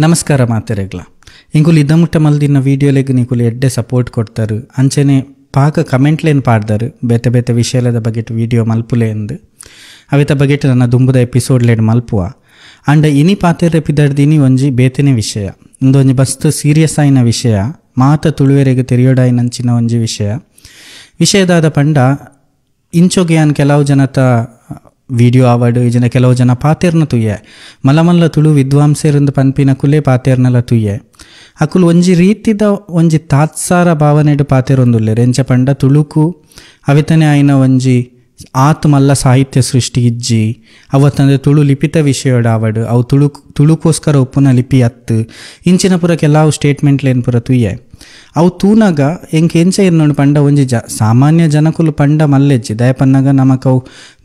ನಮಸ್ಕಾರ ಮಾತೆರೆಗ್ಲ ಇಂಕುಲು ಇದ್ದಮುಟ್ಟ ಮಲ್ದಿನ ವೀಡಿಯೋಲೆಗ್ ನಿಕುಲು ಎಡ್ಡೆ ಸಪೋರ್ಟ್ ಕೊಡ್ತಾರೆ ಅಂಚನೆ ಪಾಕ ಕಮೆಂಟ್ಲೇನು ಪಾಡ್ದಾರು ಬೇತೆ ಬೇತೆ ವಿಷಯದ ಬಗೆಟ್ ವೀಡಿಯೋ ಮಲ್ಪುಲೆ ಎಂದು ಅವಿತ ಬಗೆಟ್ ನನ್ನ ದುಂಬುದ ಎಪಿಸೋಡ್ಲೇಡ್ ಮಲ್ಪುವ ಅಂಡ ಇನಿ ಪಾತೆರೆ ಪಿದಡ್ದಿನಿ ಒಂಜಿ ಬೇತೆನೆ ವಿಷಯ ಇಂದೊಂಜಿ ಬಸ್ತು ಸೀರಿಯಸ್ ಆಯಿನ ವಿಷಯ ಮಾತ ತುಳುವೆರೆಗೆ ತೆರೆಯೋಡಾಯಿನಂಚಿನ ಒಂಜಿ ವಿಷಯದಾದ ಪಂಡ ಇಂಚೊಗೆಯಾನ್ ಕೆಲವು ಜನತ ವಿಡಿಯೋ ಆವಡು ಈಜಿನ ಕೆಲವು ಜನ ಪಾತೆರ್ನ ತುಯ್ಯೆ ಮಲ್ಲ ತುಳು ವಿದ್ವಾಂಸರಿಂದ ಪನ್ಪಿನ ಕುಲೆ ಪಾತೆರ್ನಲ ತುಯ್ಯೆ ಅಕುಲು ಒಂಜಿ ರೀತಿದ ಒಂಜಿ ತಾತ್ಸಾರ ಭಾವನೆಡು ಪಾತೆರೊಂದುಲ್ಲೆರ್ ಎಂಚ ಪಂಡ ತುಳುಕು ಅವಿತನೆ ಆಯ್ನ ಒಂಜಿ ಆತ್ ಮಲ್ಲ ಸಾಹಿತ್ಯ ಸೃಷ್ಟಿ ಇಜ್ಜಿ ಅವತ್ತಂದ್ರೆ ತುಳು ಲಿಪಿತ ವಿಷಯಡ್ ಆವಡು ಅವು ತುಳುಕೋಸ್ಕರ ಉಪ್ಪುನ ಲಿಪಿ ಅತ್ತು ಇಂಚಿನ ಪುರ ಕೆಲವು ಸ್ಟೇಟ್ಮೆಂಟ್ಲೇನು ಪುರ ತುಯ್ಯೆ ಅವು ತೂನಾಗ ಎಂಚ ಎನ್ನೋಡು ಪಂಡ ಒಂಜಿ ಸಾಮಾನ್ಯ ಜನಕುಲು ಪಂಡ ಮಲ್ಲೆಜ್ಜಿ ದಯ ಪನ್ನಾಗ ನಮಕವು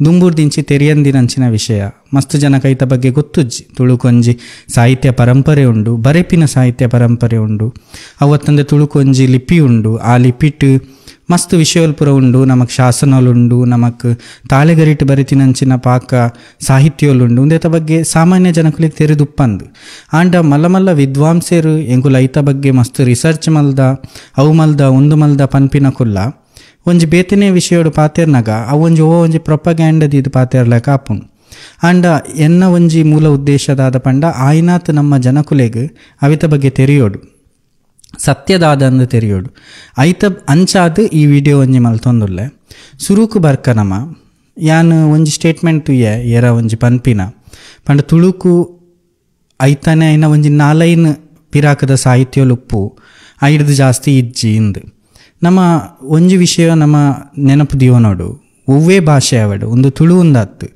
ದುಂಬುರ್ದಿಂಚಿ ತೆರಿಯಂದಿನಂಚಿನ ವಿಷಯ ಮಸ್ತ್ ಜನಕ ಈತ ಬಗ್ಗೆ ಗೊತ್ತುಜ್ಜಿ ತುಳುಕೊಂಜಿ ಸಾಹಿತ್ಯ ಪರಂಪರೆ ಉಂಡು ಬರೆಪಿನ ಸಾಹಿತ್ಯ ಪರಂಪರೆ ಉಂಡು ಅವತ್ತಂದ್ರೆ ತುಳುಕೊಂಜಿ ಲಿಪಿ ಉಂಡು ಆ ಲಿಪಿಟ್ ಮಸ್ತ್ ವಿಷಯಲ್ ಪುರ ಉಂಡು ನಮಕ್ ಶಾಸನೋಲುಂಡು ನಮಕ್ ತಾಳೆಗರಿಟ್ಟು ಬರಿತಿನಂಚಿನ ಪಾಕ ಸಾಹಿತ್ಯೋಲುಂಡು ಉಂದೇತ ಬಗ್ಗೆ ಸಾಮಾನ್ಯ ಜನಕುಲಿಗೆ ತೆರೆದುಪ್ಪಂದು ಆಂಡ ಮಲ್ಲ ವಿದ್ವಾಂಸರು ಎಂಕುಲ ಐತ ಬಗ್ಗೆ ಮಸ್ತ್ ರಿಸರ್ಚ್ ಮಲ್ದ ಒಂದು ಮಲ್ದ ಪನ್ಪಿನ ಕುಲ್ಲ ಒಂಜಿ ಬೇತನೇ ವಿಷಯಡು ಪಾತೆರ್ನಾಗ ಅವೊಂಜಿ ಒಂಜಿ ಪ್ರೊಪಗ್ಯಾಂಡದ ಇದು ಪಾತೆರ್ಲಕ ಆಪುಂಡು ಆಂಡ ಎನ್ನ ಒಂಜಿ ಮೂಲ ಉದ್ದೇಶದಾದ ಪಂಡ ಆಯ್ನಾತ್ ನಮ್ಮ ಜನಕುಲೆಗ್ ಅವಿತ ಬಗ್ಗೆ ತೆರೆಯೋಡು ಸತ್ಯದಾದ ಅಂದು ತೆರೆಯೋಡು ಐತ ಅಂಚಾದು ಈ ವಿಡಿಯೋ ಒಂಜಿ ಮಲ್ತೊಂದುಲ್ಲೆ ಸುರುಕು ಬರ್ಕ ನಮ ಯಾನು ಒಂಜಿ ಸ್ಟೇಟ್ಮೆಂಟ್ ತುಯ್ಯೆ ಏರ ಒಂಜಿ ಪನ್ಪಿನ ಪಂಡ ತುಳುಕು ಐತಾನೆ ಐನ ಒಂಜಿ 4 ಪಿರಾಕದ ಸಾಹಿತ್ಯೋಲುಪ್ಪು ಐಡ್ದು ಜಾಸ್ತಿ ಇಜ್ಜಿ ಇಂದು ನಮ್ಮ ಒಂಜಿ ವಿಷಯ ನಮ್ಮ ನೆನಪು ದಿಯೋನೋಡು ಒವ್ವೇ ಭಾಷೆ ಆವಡು ಒಂದು ತುಳು ಒಂದತ್ತು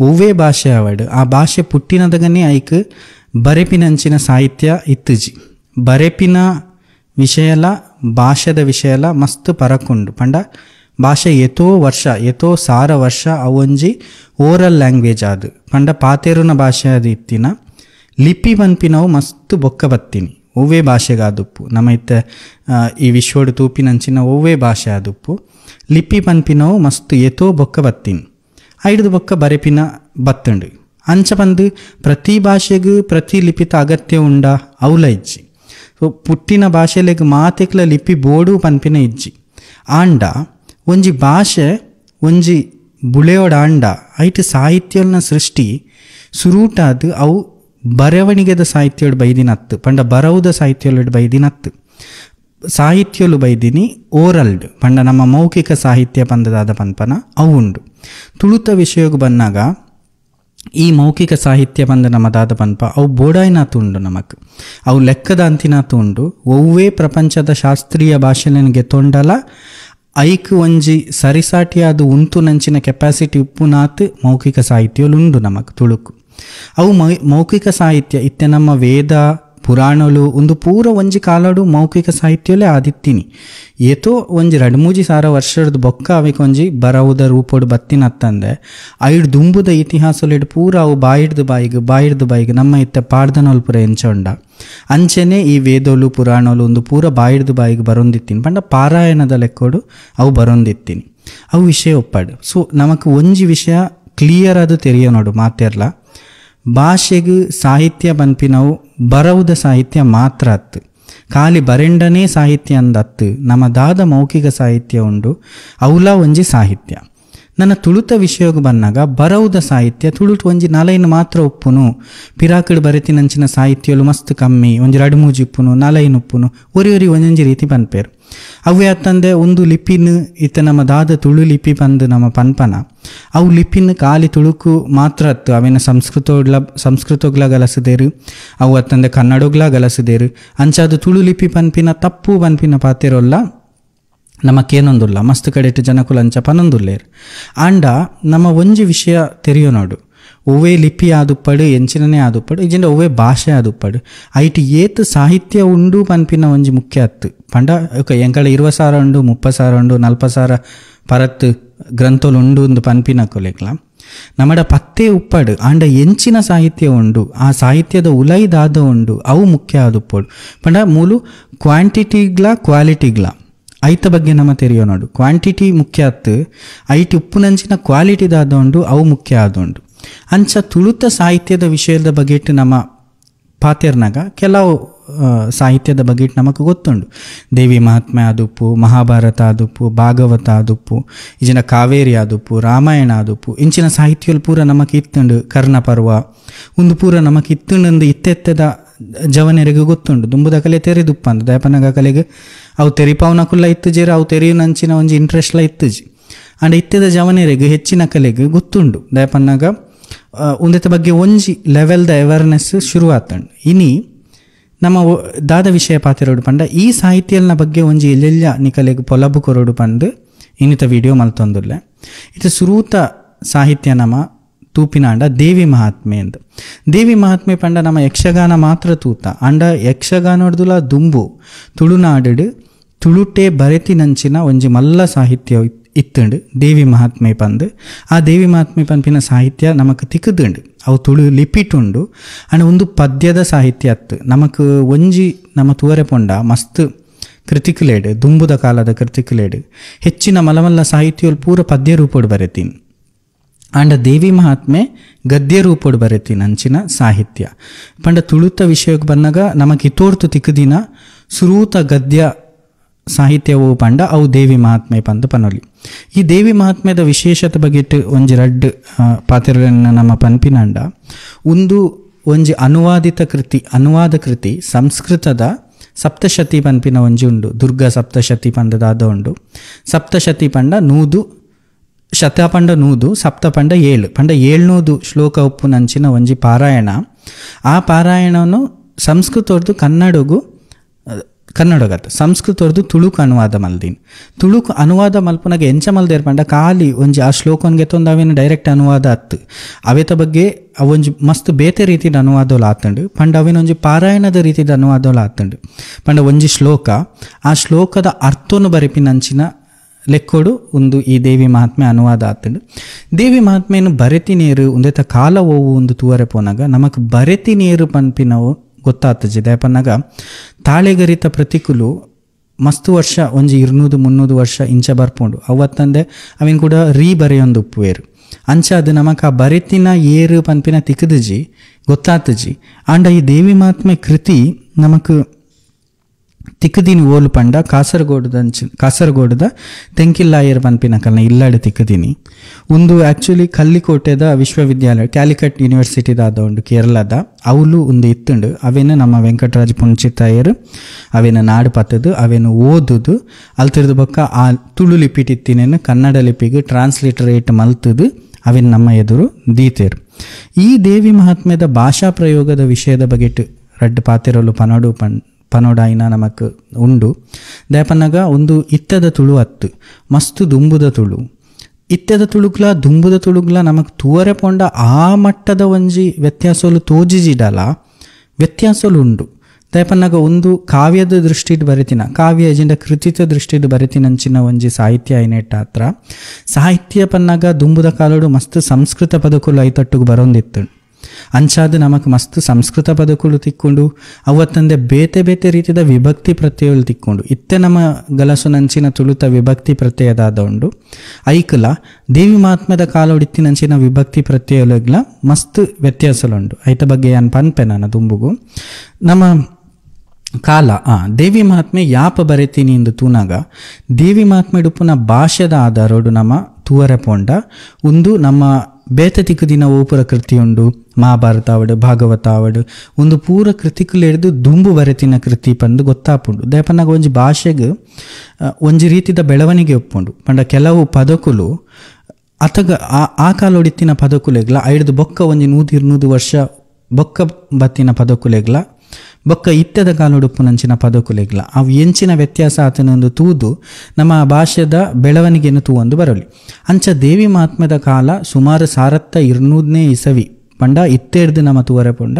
ಒವ್ವೇ ಭಾಷೆ ಆವಡು ಆ ಭಾಷೆ ಪುಟ್ಟಿನದಗನೇ ಐಕ್ ಬರೆಪಿನಂಚಿನ ಸಾಹಿತ್ಯ ಇತ್ತುಜಿ ಬರೆಪಿನ ವಿಷಯಲ ಭಾಷೆದ ವಿಷಯಲ ಮಸ್ತ್ ಪರಕುಂಡು ಪಂಡ ಭಾಷೆ ಎತೋ ಸಾರ ವರ್ಷ ಅವೊಂಜಿ ಓರಲ್ ಲ್ಯಾಂಗ್ವೇಜ್ ಆದು ಪಂಡ ಪಾತೆರುನ ಭಾಷೆ ಅದು ಇತ್ತಿನ ಲಿಪಿ ಪನ್ಪಿನವು ಮಸ್ತ್ ಬೊಕ್ಕ ಬತ್ತಿನಿ ಒವ್ವೇ ಭಾಷೆಗಾದುಪ್ಪು ನಮ್ಮ ಇತ್ತೆ ಈ ವಿಶ್ವಡು ತೂಪಿನಂಚಿನ ಒವ್ವೇ ಭಾಷೆ ಆದುಪ್ಪು ಲಿಪಿ ಪನ್ಪಿನವು ಮಸ್ತ್ ಬೊಕ್ಕ ಬತ್ತಿನಿ ಐಡ್ದು ಬೊಕ್ಕ ಬರೆಪಿನ ಬತ್ತುಂಡು ಅಂಚ ಬಂದು ಪ್ರತಿ ಭಾಷೆಗೂ ಪ್ರತಿ ಲಿಪಿತ ಅಗತ್ಯ ಉಂಡ ಅವಲ ಇಜ್ಜಿ ಸೊ ಪುಟ್ಟಿನ ಭಾಷೆಲೆಗ್ ಮಾತೆಕ್ಲ ಲಿಪಿ ಬೋಡು ಪನ್ಪಿನ ಇಜ್ಜಿ ಆಂಡ ಒಂಜಿ ಭಾಷೆ ಒಂಜಿ ಬುಳೆಯೋಡ ಆಂಡ ಐಟ್ ಸಾಹಿತ್ಯನ ಸೃಷ್ಟಿ ಸುರೂಟಾದು ಅವು ಬರವಣಿಗೆದ ಸಾಹಿತ್ಯೋಡು ಬೈದಿನತ್ತು ಪಂಡ ಬರವುದ ಸಾಹಿತ್ಯೋಡು ಬೈದಿನತ್ತು ಸಾಹಿತ್ಯಲು ಬೈದಿನಿ ಓರಲ್ಡ್ ಪಂಡ ನಮ್ಮ ಮೌಖಿಕ ಸಾಹಿತ್ಯ ಪಂದದಾದ ಪನ್ಪನ ಅವು ಉಂಡು ತುಳುತ ವಿಷಯಕ್ಕೆ ಬಂದಾಗ ಈ ಮೌಖಿಕ ಸಾಹಿತ್ಯ ಬಂದ ನಮ್ಮದಾದ ಪನ್ಪ ಅವು ಬೋಡಾಯ್ನಾತು ಉಂಡು ನಮಕ್ ಅವು ಲೆಕ್ಕದ ಅಂತಿನಾತು ಉಂಡು ಒವ್ವೇ ಪ್ರಪಂಚದ ಶಾಸ್ತ್ರೀಯ ಭಾಷೆನಿಗೆ ತೊಂಡಲ ಐಕ್ ಒಂಜಿ ಸರಿಸಾಟಿಯಾದ ಉಂತು ನಂಚಿನ ಕೆಪಾಸಿಟಿ ಉಪ್ಪುನಾತ್ ಮೌಖಿಕ ಸಾಹಿತ್ಯಲು ಉಂಡು ನಮಕ್ ತುಳುಕು ಅವು ಮೌಖಿಕ ಸಾಹಿತ್ಯ ಇತ್ತೆ ನಮ್ಮ ವೇದ ಪುರಾಣಲು ಒಂದು ಪೂರ ಒಂಜಿ ಕಾಲಡು ಮೌಖಿಕ ಸಾಹಿತ್ಯಲೇ ಆದಿತ್ತಿನಿ ಏತೋ ಒಂಜಿ 2-3 ಸಾರ ವರ್ಷದ ಬೊಕ್ಕ ಅವಿಗೆ ಒಂಜಿ ಬರವುದ ರೂಪೋಡು ಬತ್ತಿನತ್ತಂದೆ ಐಡ್ ದುಂಬುದ ಇತಿಹಾಸಲೆಡ್ ಪೂರ ಅವು ಬಾಯಿಡ್ದು ಬಾಯಿಗೆ ನಮ್ಮ ಇತ್ತೆ ಪಾಡ್ದನೋಲ್ ಪುರ ಎಂಚೊಂಡ ಅಂಚೆನೆ ಈ ವೇದೋಲು ಪುರಾಣೋಲು ಒಂದು ಪೂರ ಬಾಯಿಡ್ದು ಬಾಯಿಗೆ ಬರೊಂದಿತ್ತೀನಿ ಪಂಡ ಪಾರಾಯಣದ ಲೆಕ್ಕೋಡು ಅವು ಬರೊಂದಿತ್ತೀನಿ ಅವು ವಿಷಯ ಒಪ್ಪಾಡು ಸೊ ನಮಕ್ ಒಂಜಿ ವಿಷಯ ಕ್ಲಿಯರ್ ಅದು ತೆರೆಯೋನೋಡು ಮಾತೆರ್ಲ ಭಾಷೆಗೂ ಸಾಹಿತ್ಯ ಪನ್ಪಿನವು ಬರವುದ ಸಾಹಿತ್ಯ ಮಾತ್ರ ಅತ್ತು ಖಾಲಿ ಬರೆಂಡನೇ ಸಾಹಿತ್ಯ ಅಂದತ್ತು ನಮ್ಮದಾದ ಮೌಖಿಕ ಸಾಹಿತ್ಯ ಉಂಡು ಅವಲ ಒಂಜಿ ಸಾಹಿತ್ಯ ನನ್ನ ತುಳುತ ವಿಷಯಕ್ಕೆ ಬಂದಾಗ ಬರವುದ ಸಾಹಿತ್ಯ ತುಳುಟು ಒಂಜಿ 4 ಮಾತ್ರ ಉಪ್ಪುನು ಪಿರಾಕಡ್ ಬರೆತಿನಂಚಿನ ಸಾಹಿತ್ಯಲು ಮಸ್ತ್ ಕಮ್ಮಿ ಒಂಜಿ 2-3 ಉಪ್ಪುನು 4 ಉಪ್ಪುನು ಒರಿ ಒಂದೊಂಜಿ ರೀತಿ ಪನ್ಪೇರು ಅವೇ ಅತ್ತಂದೆ ಒಂದು ಲಿಪಿನ್ ಇತ್ತ ನಮ್ಮದಾದ ತುಳು ಲಿಪಿ ಬಂದು ನಮ್ಮ ಪನ್ಪನ ಅವು ಲಿಪಿನ್ ಖಾಲಿ ತುಳುಕು ಮಾತ್ರ ಅತ್ತು ಅವೇನ ಸಂಸ್ಕೃತೋಗ್ಲ ಗಲಸದೇರು ಅವು ಅತ್ತಂದೆ ಕನ್ನಡೋಗ್ಲ ಗಲಸದೇರು ಅಂಚಾದ ತುಳು ಲಿಪಿ ಪನ್ಪಿನ ತಪ್ಪು ಪನ್ಪಿನ ಪಾತೆರೋಲ್ಲ ನಮಕೇನೊಂದುಲ್ಲ ಮಸ್ತ್ ಕಡೆಟ್ ಜನಕುಲು ಅಂಚ ಪನೊಂದುಲ್ಲೇರು ಆಂಡ ನಮ್ಮ ಒಂಜಿ ವಿಷಯ ತೆರೆಯೋನೋಡು ಒವ್ವೇ ಲಿಪಿ ಆದುಪ್ಪಡು ಎಂಚಿನನೇ ಆದುಪ್ಪಡು ಇಜಿಂದ ಒವ್ವೇ ಭಾಷೆ ಆದುಪ್ಪಡು ಐಟಿ ಏತ್ ಸಾಹಿತ್ಯ ಉಂಡು ಪನ್ಪಿನ ಒಂಜಿ ಮುಖ್ಯ ಅತ್ತು ಪಂಡ ಎಂಕಳ 20,000 ಉಂಡು 30,000 ಉಂಡು 40,000 ಪರತ್ ಗ್ರಂಥೋಲು ಉಂಡು ಒಂದು ಪನ್ಪಿನ ಕೊಲೆಗ್ಲ ನಮ್ಮಡ ಪತ್ತೆ ಉಪ್ಪಡು ಆಂಡ ಎಂಚಿನ ಸಾಹಿತ್ಯ ಉಂಡು ಆ ಸಾಹಿತ್ಯದ ಉಲೈದಾದ ಉಂಡು ಅವು ಮುಖ್ಯ ಆದುಪ್ಪಡು ಪಂಡ ಮೂಲು ಕ್ವಾಂಟಿಟಿಗ್ಲ ಕ್ವಾಲಿಟಿಗ್ಲ ಐತ ಬಗ್ಗೆ ನಮ್ಮ ತೆರೆಯೋನೋಡು ಕ್ವಾಂಟಿಟಿ ಮುಖ್ಯ ಅತ್ತು ಐಟಿ ಉಪ್ಪುನಂಚಿನ ಕ್ವಾಲಿಟಿದಾದ ಉಂಡು ಅವು ಮುಖ್ಯ ಆದುಂಡು ಅಂಚ ತುಳುತ ಸಾಹಿತ್ಯದ ವಿಷಯದ ಬಗೆಟ್ ನಮ್ಮ ಪಾತೆರ್ನಾಗ ಕೆಲವು ಸಾಹಿತ್ಯದ ಬಗ್ಗೆ ನಮಗೆ ಗೊತ್ತುಂಡು. ದೇವಿ ಮಹಾತ್ಮೆ ಆದುಪ್ಪು, ಮಹಾಭಾರತ ಆದುಪ್ಪು, ಭಾಗವತ ಆದುಪ್ಪು, ಈಜಿನ ಕಾವೇರಿ ಆದುಪ್ಪು, ರಾಮಾಯಣ ಆದುಪ್ಪು, ಇಂಚಿನ ಸಾಹಿತ್ಯಗಳು ಪೂರ ನಮಗೆ ಇತ್ತುಂಡು. ಕರ್ಣಪರ್ವ ಒಂದು ಪೂರ ನಮಗೆ ಇತ್ತುಂಡು ಇತ್ತೆತ್ತದ ಜವನೆರಿಗೆ ಗೊತ್ತುಂಡು. ದುಂಬುದ ಕಲೆ ತೆರೆದುಪ್ಪ ಅಂದ ದಯಪನಗ ಕಲೆಗೆ ಅವು ತೆರಿಪಾವನ ಕುಲ್ಲ ಇತ್ತುಜೇರ ಅವು ತೆರೆಯು ನಂಚಿನ ಒಂಜಿ ಇಂಟ್ರೆಸ್ಟ್ಲ ಇತ್ತುಜಿ ಅಂಡ್ ಇತ್ತದ ಜವನೆರಿಗೆ ಹೆಚ್ಚಿನ ಕಲೆಗೆ ಗೊತ್ತುಂಡು. ದಯಪನ್ನಾಗ ಒಂದೆತ್ತ ಬಗ್ಗೆ ಒಂಜಿ ಲೆವೆಲ್ದ ಅವೇರ್ನೆಸ್ ಶುರು ಆತಂಡು. ಇನಿ ನಮ್ಮ ದಾದ ವಿಷಯ ಪಾತಿರೋಡು ಪಂಡ ಈ ಸಾಹಿತ್ಯಲ್ನ ಬಗ್ಗೆ ಒಂಜಿ ಎಲ್ಲೆಲ್ಲ ನಿಕಲೆಗೆ ಪೊಲಬು ಕೊರೋಡು ಪಂದು ಇನ್ನಿತ ವಿಡಿಯೋ ಮಲ್ತೊಂದುಲ್ಲೆ. ಇದು ಸುರೂತ ಸಾಹಿತ್ಯ ನಮ್ಮ ತೂಪಿನಾಂಡ ದೇವಿ ಮಹಾತ್ಮೆ ಎಂದು. ದೇವಿ ಮಹಾತ್ಮೆ ಪಂಡ ನಮ್ಮ ಯಕ್ಷಗಾನ ಮಾತ್ರ ತೂತ ಅಂಡ ಯಕ್ಷಗಾನೋಡ್ದುಲ ದುಂಬು ತುಳುನಾಡು ತುಳುಟೆ ಬರೆತಿನಂಚಿನ ಒಂಜಿ ಮಲ್ಲ ಸಾಹಿತ್ಯ ಇತ್ತುಂಡು ದೇವಿ ಮಹಾತ್ಮೆ ಪಂದು. ಆ ದೇವಿ ಮಹಾತ್ಮೆ ಪಂಪಿನ ಸಾಹಿತ್ಯ ನಮಕ್ ತಿಕ್ಕುದುಂಡು. ಅವು ತುಳು ಲಿಪಿಟುಂಡು ಅಂಡ್ ಒಂದು ಪದ್ಯದ ಸಾಹಿತ್ಯ ಅತ್ತು ನಮಕ್ ಒಂಜಿ ನಮ್ಮ ತೂವರೆ ಪೊಂಡ ಮಸ್ತ್ ಕೃತಿಕುಲೇಡು ದುಂಬುದ ಕಾಲದ ಕೃತಿಕುಲೇಡು ಹೆಚ್ಚಿನ ಮಲಮಲ್ಲ ಸಾಹಿತ್ಯಗಳು ಪೂರ ಪದ್ಯ ರೂಪೋಡು ಬರೆತೀನಿ ಅಂಡ ದೇವಿ ಮಹಾತ್ಮೆ ಗದ್ಯ ರೂಪೋಡು ಬರೆತೀನಿ ಅಂಚಿನ ಸಾಹಿತ್ಯ ಪಂಡ ತುಳುತ ವಿಷಯಕ್ಕೆ ಬಂದಾಗ ನಮಗೆ ಇತೋರ್ತು ತಿಕ್ಕದಿನ ಸುರೂತ ಗದ್ಯ ಸಾಹಿತ್ಯವು ಪಂಡ ಅವು ದೇವಿ ಮಹಾತ್ಮೆ ಪಂದು ಪನೊಲಿ. ಈ ದೇವಿ ಮಹಾತ್ಮೆದ ವಿಶೇಷತೆ ಬಗೆಟ್ ಒಂಜಿ ರಡ್ಡ್ ಪಾತ್ರಗಳನ್ನ ನಮ್ಮ ಪನ್ಪಿನಂಡ ಒಂದು ಒಂಜಿ ಅನುವಾದ ಕೃತಿ ಸಂಸ್ಕೃತದ ಸಪ್ತಶತಿ ಪನ್ಪಿನ ಒಂಜಿ ಉಂಡು. ದುರ್ಗಾ ಸಪ್ತಶತಿ ಪಂಡದಾದ ಉಂಡು. ಸಪ್ತಶತಿ ಪಂಡ 100 ಶತ ಪಂಡ 100 ಸಪ್ತ ಪಂಡ 7 ಪಂಡ 700 ಶ್ಲೋಕ ಉಪ್ಪು ನಂಚಿನ ಒಂಜಿ ಪಾರಾಯಣ. ಆ ಪಾರಾಯಣನು ಸಂಸ್ಕೃತವ್ರದ್ದು ಕನ್ನಡಗತ್ತ ಸಂಸ್ಕೃತವ್ರದ್ದು ತುಳುಕು ಅನುವಾದ ಮಲ್ದೀನಿ. ತುಳುಕು ಅನುವಾದ ಮಲ್ಪನಾಗ ಎಂಚ ಮಲ್ದೇರ್ ಪಂಡ ಖಾಲಿ ಒಂಜಿ ಆ ಶ್ಲೋಕನ್ಗೆ ತೊಂದು ಅವೇನು ಡೈರೆಕ್ಟ್ ಅನುವಾದ ಅತ್ತು ಅವೇತ ಬಗ್ಗೆ ಅವೊಂಜಿ ಮಸ್ತ್ ಬೇತೆ ರೀತಿದ ಅನುವಾದಗಳು ಆತಂಡು ಪಂಡ ಅವೇನೊಂಜಿ ಪಾರಾಯಣದ ರೀತಿದ ಅನುವಾದಗಳು ಆತಂಡು ಪಂಡ ಒಂಜಿ ಶ್ಲೋಕ ಆ ಶ್ಲೋಕದ ಅರ್ಥನು ಬರೆಪಿನಂಚಿನ ಲೆಕ್ಕೋಡು ಒಂದು ಈ ದೇವಿ ಮಹಾತ್ಮೆ ಅನುವಾದ ಆತಂಡು. ದೇವಿ ಮಹಾತ್ಮೆಯನ್ನು ಬರೆತಿ ನೇರು ಒಂದೇತ ಕಾಲ ಓವು ಒಂದು ತೂವರೆ ಪೋನಾಗ ನಮಕ್ ಬರೆತಿ ನೇರು ಪನ್ಪಿನವು ಗೊತ್ತಾಗ್ತದೆ. ದಯಪನ್ನಾಗ ತಾಳೆಗರಿತ ಪ್ರತಿಕುಲು ಮಸ್ತ್ ವರ್ಷ ಒಂಜಿ 200-300 ವರ್ಷ ಇಂಚ ಬರ್ಪುಂಡು ಅವತ್ತಂದೆ ಅವೇನು ಕೂಡ ಬರೆಯೊಂದು ಉಪ್ಪುವೇರು ಅಂಚ ಅದು ನಮಕ್ ಆ ಬರೆತಿನ ಏರು ಪನ್ಪಿನ ತಿಕ್ಕದಜಿ ಗೊತ್ತಾಗ್ತಜಿ. ಆಂಡ ಈ ದೇವಿ ಮಹಾತ್ಮೆ ಕೃತಿ ನಮಕ್ ತಿಕ್ಕದೀನಿ ಓಲು ಪಂಡ ಕಾಸರಗೋಡದ ತೆಂಕಿಲ್ಲಾಯರ್ ಪನ್ಪಿನ ಕಲ್ನ ಇಲ್ಲಾಡು ತಿಕ್ಕದೀನಿ ಒಂದು ಆ್ಯಕ್ಚುಲಿ ಕಲ್ಲಿಕೋಟೆದ ವಿಶ್ವವಿದ್ಯಾಲಯ ಕ್ಯಾಲಿಕಟ್ ಯೂನಿವರ್ಸಿಟಿದಾದ ಉಂಡು ಕೇರಳದ ಅವಳು ಒಂದು ಇತ್ತುಂಡು ಅವೇನು ನಮ್ಮ ವೆಂಕಟರಾಜ್ ಪುಣ್ಚಿತಾಯರು ಅವೇನು ನಾಡು ಪತ್ತದು ಅವೇನು ಓದುದು ಅಲ್ತಿರ್ದು ಬೊಕ್ಕ ಆ ತುಳು ಲಿಪಿಟಿತ್ತಿನೇನು ಕನ್ನಡ ಲಿಪಿಗೆ ಟ್ರಾನ್ಸ್ಲಿಟರೇಟ್ ಮಲ್ತದು ಅವೇನು ನಮ್ಮ ಎದುರು ದೀತೇರು. ಈ ದೇವಿ ಮಹಾತ್ಮೆದ ಭಾಷಾ ಪ್ರಯೋಗದ ವಿಷಯದ ಬಗೆಟ್ ರಡ್ಡು ಪಾತಿರಲು ಪನೋಡಾಯಿನ ನಮಕ್ ಉಂಡು. ದಯಪನ್ನಾಗ ಒಂದು ಇತ್ತದ ತುಳು ಅತ್ತು ಮಸ್ತು ದುಂಬುದ ತುಳು ಇತ್ತದ ತುಳುಗ್ಲ ದುಂಬುದ ತುಳುಗ್ಲ ನಮಕ್ ತೂವರೆ ಪೊಂಡ ಆ ಮಟ್ಟದ ಒಂಜಿ ವ್ಯತ್ಯಾಸಲು ತೋಜಿಜಿಡಲ ವ್ಯತ್ಯಾಸಲು ಉಂಡು. ದಯಪನ್ನಾಗ ಒಂದು ಕಾವ್ಯದ ದೃಷ್ಟಿಡ್ ಬರೆತಿನ ಕಾವ್ಯ ಎಜಿಂಡ ಕೃತಿತ ದೃಷ್ಟಿಡ್ ಬರೆತಿನಂಚಿನ ಒಂಜಿ ಸಾಹಿತ್ಯ ಐನೆಟ್ಟ ಹತ್ರ ಸಾಹಿತ್ಯ ಪನ್ನಾಗ ದುಂಬುದ ಕಾಲಡು ಮಸ್ತ್ ಸಂಸ್ಕೃತ ಪದಕುಲು ಐತಟ್ಟುಗು ಬರೋಂದಿತ್ತು ಅಂಚಾದ ನಮಕ್ ಮಸ್ತ್ ಸಂಸ್ಕೃತ ಪದಕುಲು ತಿಕ್ಕೊಂಡು ಅವತ್ತಂದೆ ಬೇತೆ ಬೇತೆ ರೀತಿಯ ವಿಭಕ್ತಿ ಪ್ರತ್ಯಯಗಳು ತಿಕ್ಕೊಂಡು ಇತ್ತೆ ನಮ್ಮ ಗಲಸು ನಂಚಿನ ತುಳುತ ವಿಭಕ್ತಿ ಪ್ರತ್ಯಯದಾದ ಉಂಡು ಐಕಲ ದೇವಿ ಮಹಾತ್ಮದ ಕಾಲೊಡಿತ್ತಿನಂಚಿನ ವಿಭಕ್ತಿ ಪ್ರತ್ಯಯಗಳ ಮಸ್ತ್ ವ್ಯತ್ಯಾಸಲುಂಡು. ಐತ ಬಗ್ಗೆ ಏನು ಪನ್ಪೆ ನಾನು ದುಂಬುಗು ನಮ್ಮ ಕಾಲ ದೇವಿ ಮಹಾತ್ಮೆ ಯಾಪ ಬರೆತೀನಿ ಎಂದು ತೂನಾಗ ದೇವಿ ಮಹಾತ್ಮೆ ಡುಪುನ ಭಾಷೆದ ಆಧಾರೋಡು ನಮ್ಮ ತೂವರೆ ಪೋಂಡ ಒಂದು ನಮ್ಮ ಬೇತೆ ತಿಕ್ಕದಿನ ಓಪುರ ಕೃತಿ ಉಂಡು ಮಹಾಭಾರತ ಆವಡು ಭಾಗವತ ಆವಡು ಒಂದು ಪೂರ ಕೃತಿಕುಲು ಹಿಡಿದು ದುಂಬು ಬರೆತಿನ ಕೃತಿ ಪಂದು ಗೊತ್ತಾಪುಂಡು. ದಯಪನ್ನಾಗ ಒಂಜಿ ಭಾಷೆಗೆ ಒಂಜಿ ರೀತಿದ ಬೆಳವಣಿಗೆ ಒಪ್ಪುಂಡು ಪಂಡ ಕೆಲವು ಪದಕುಲು ಅತಗ ಆ ಕಾಲೊಡಿತ್ತಿನ ಪದಕುಲೆಗ್ಲ ಐಡ್ದು ಬೊಕ್ಕ ಒಂಜಿ 100-200 ವರ್ಷ ಬೊಕ್ಕ ಬತ್ತಿನ ಪದಕುಲೆಗ್ಲ ಬೊಕ್ಕ ಇತ್ತೆದ ಕಾಲೊಡುಪ್ಪುನಂಚಿನ ಪದಕುಲೆಗ್ಲ ಅವು ಎಂಚಿನ ವ್ಯತ್ಯಾಸ ಆತನೊಂದು ತೂದು ನಮ್ಮ ಭಾಷೆದ ಬೆಳವಣಿಗೆಯನ್ನು ತೂವೊಂದು ಬರಲಿ. ಅಂಚ ದೇವಿ ಮಹಾತ್ಮೆದ ಕಾಲ ಸುಮಾರು 1200ನೇ ಇಸವಿ ಪಂಡ ಇತ್ತೆಡ್ದು ನಮ್ಮ ತೂವರೆ ಪೊಂಡ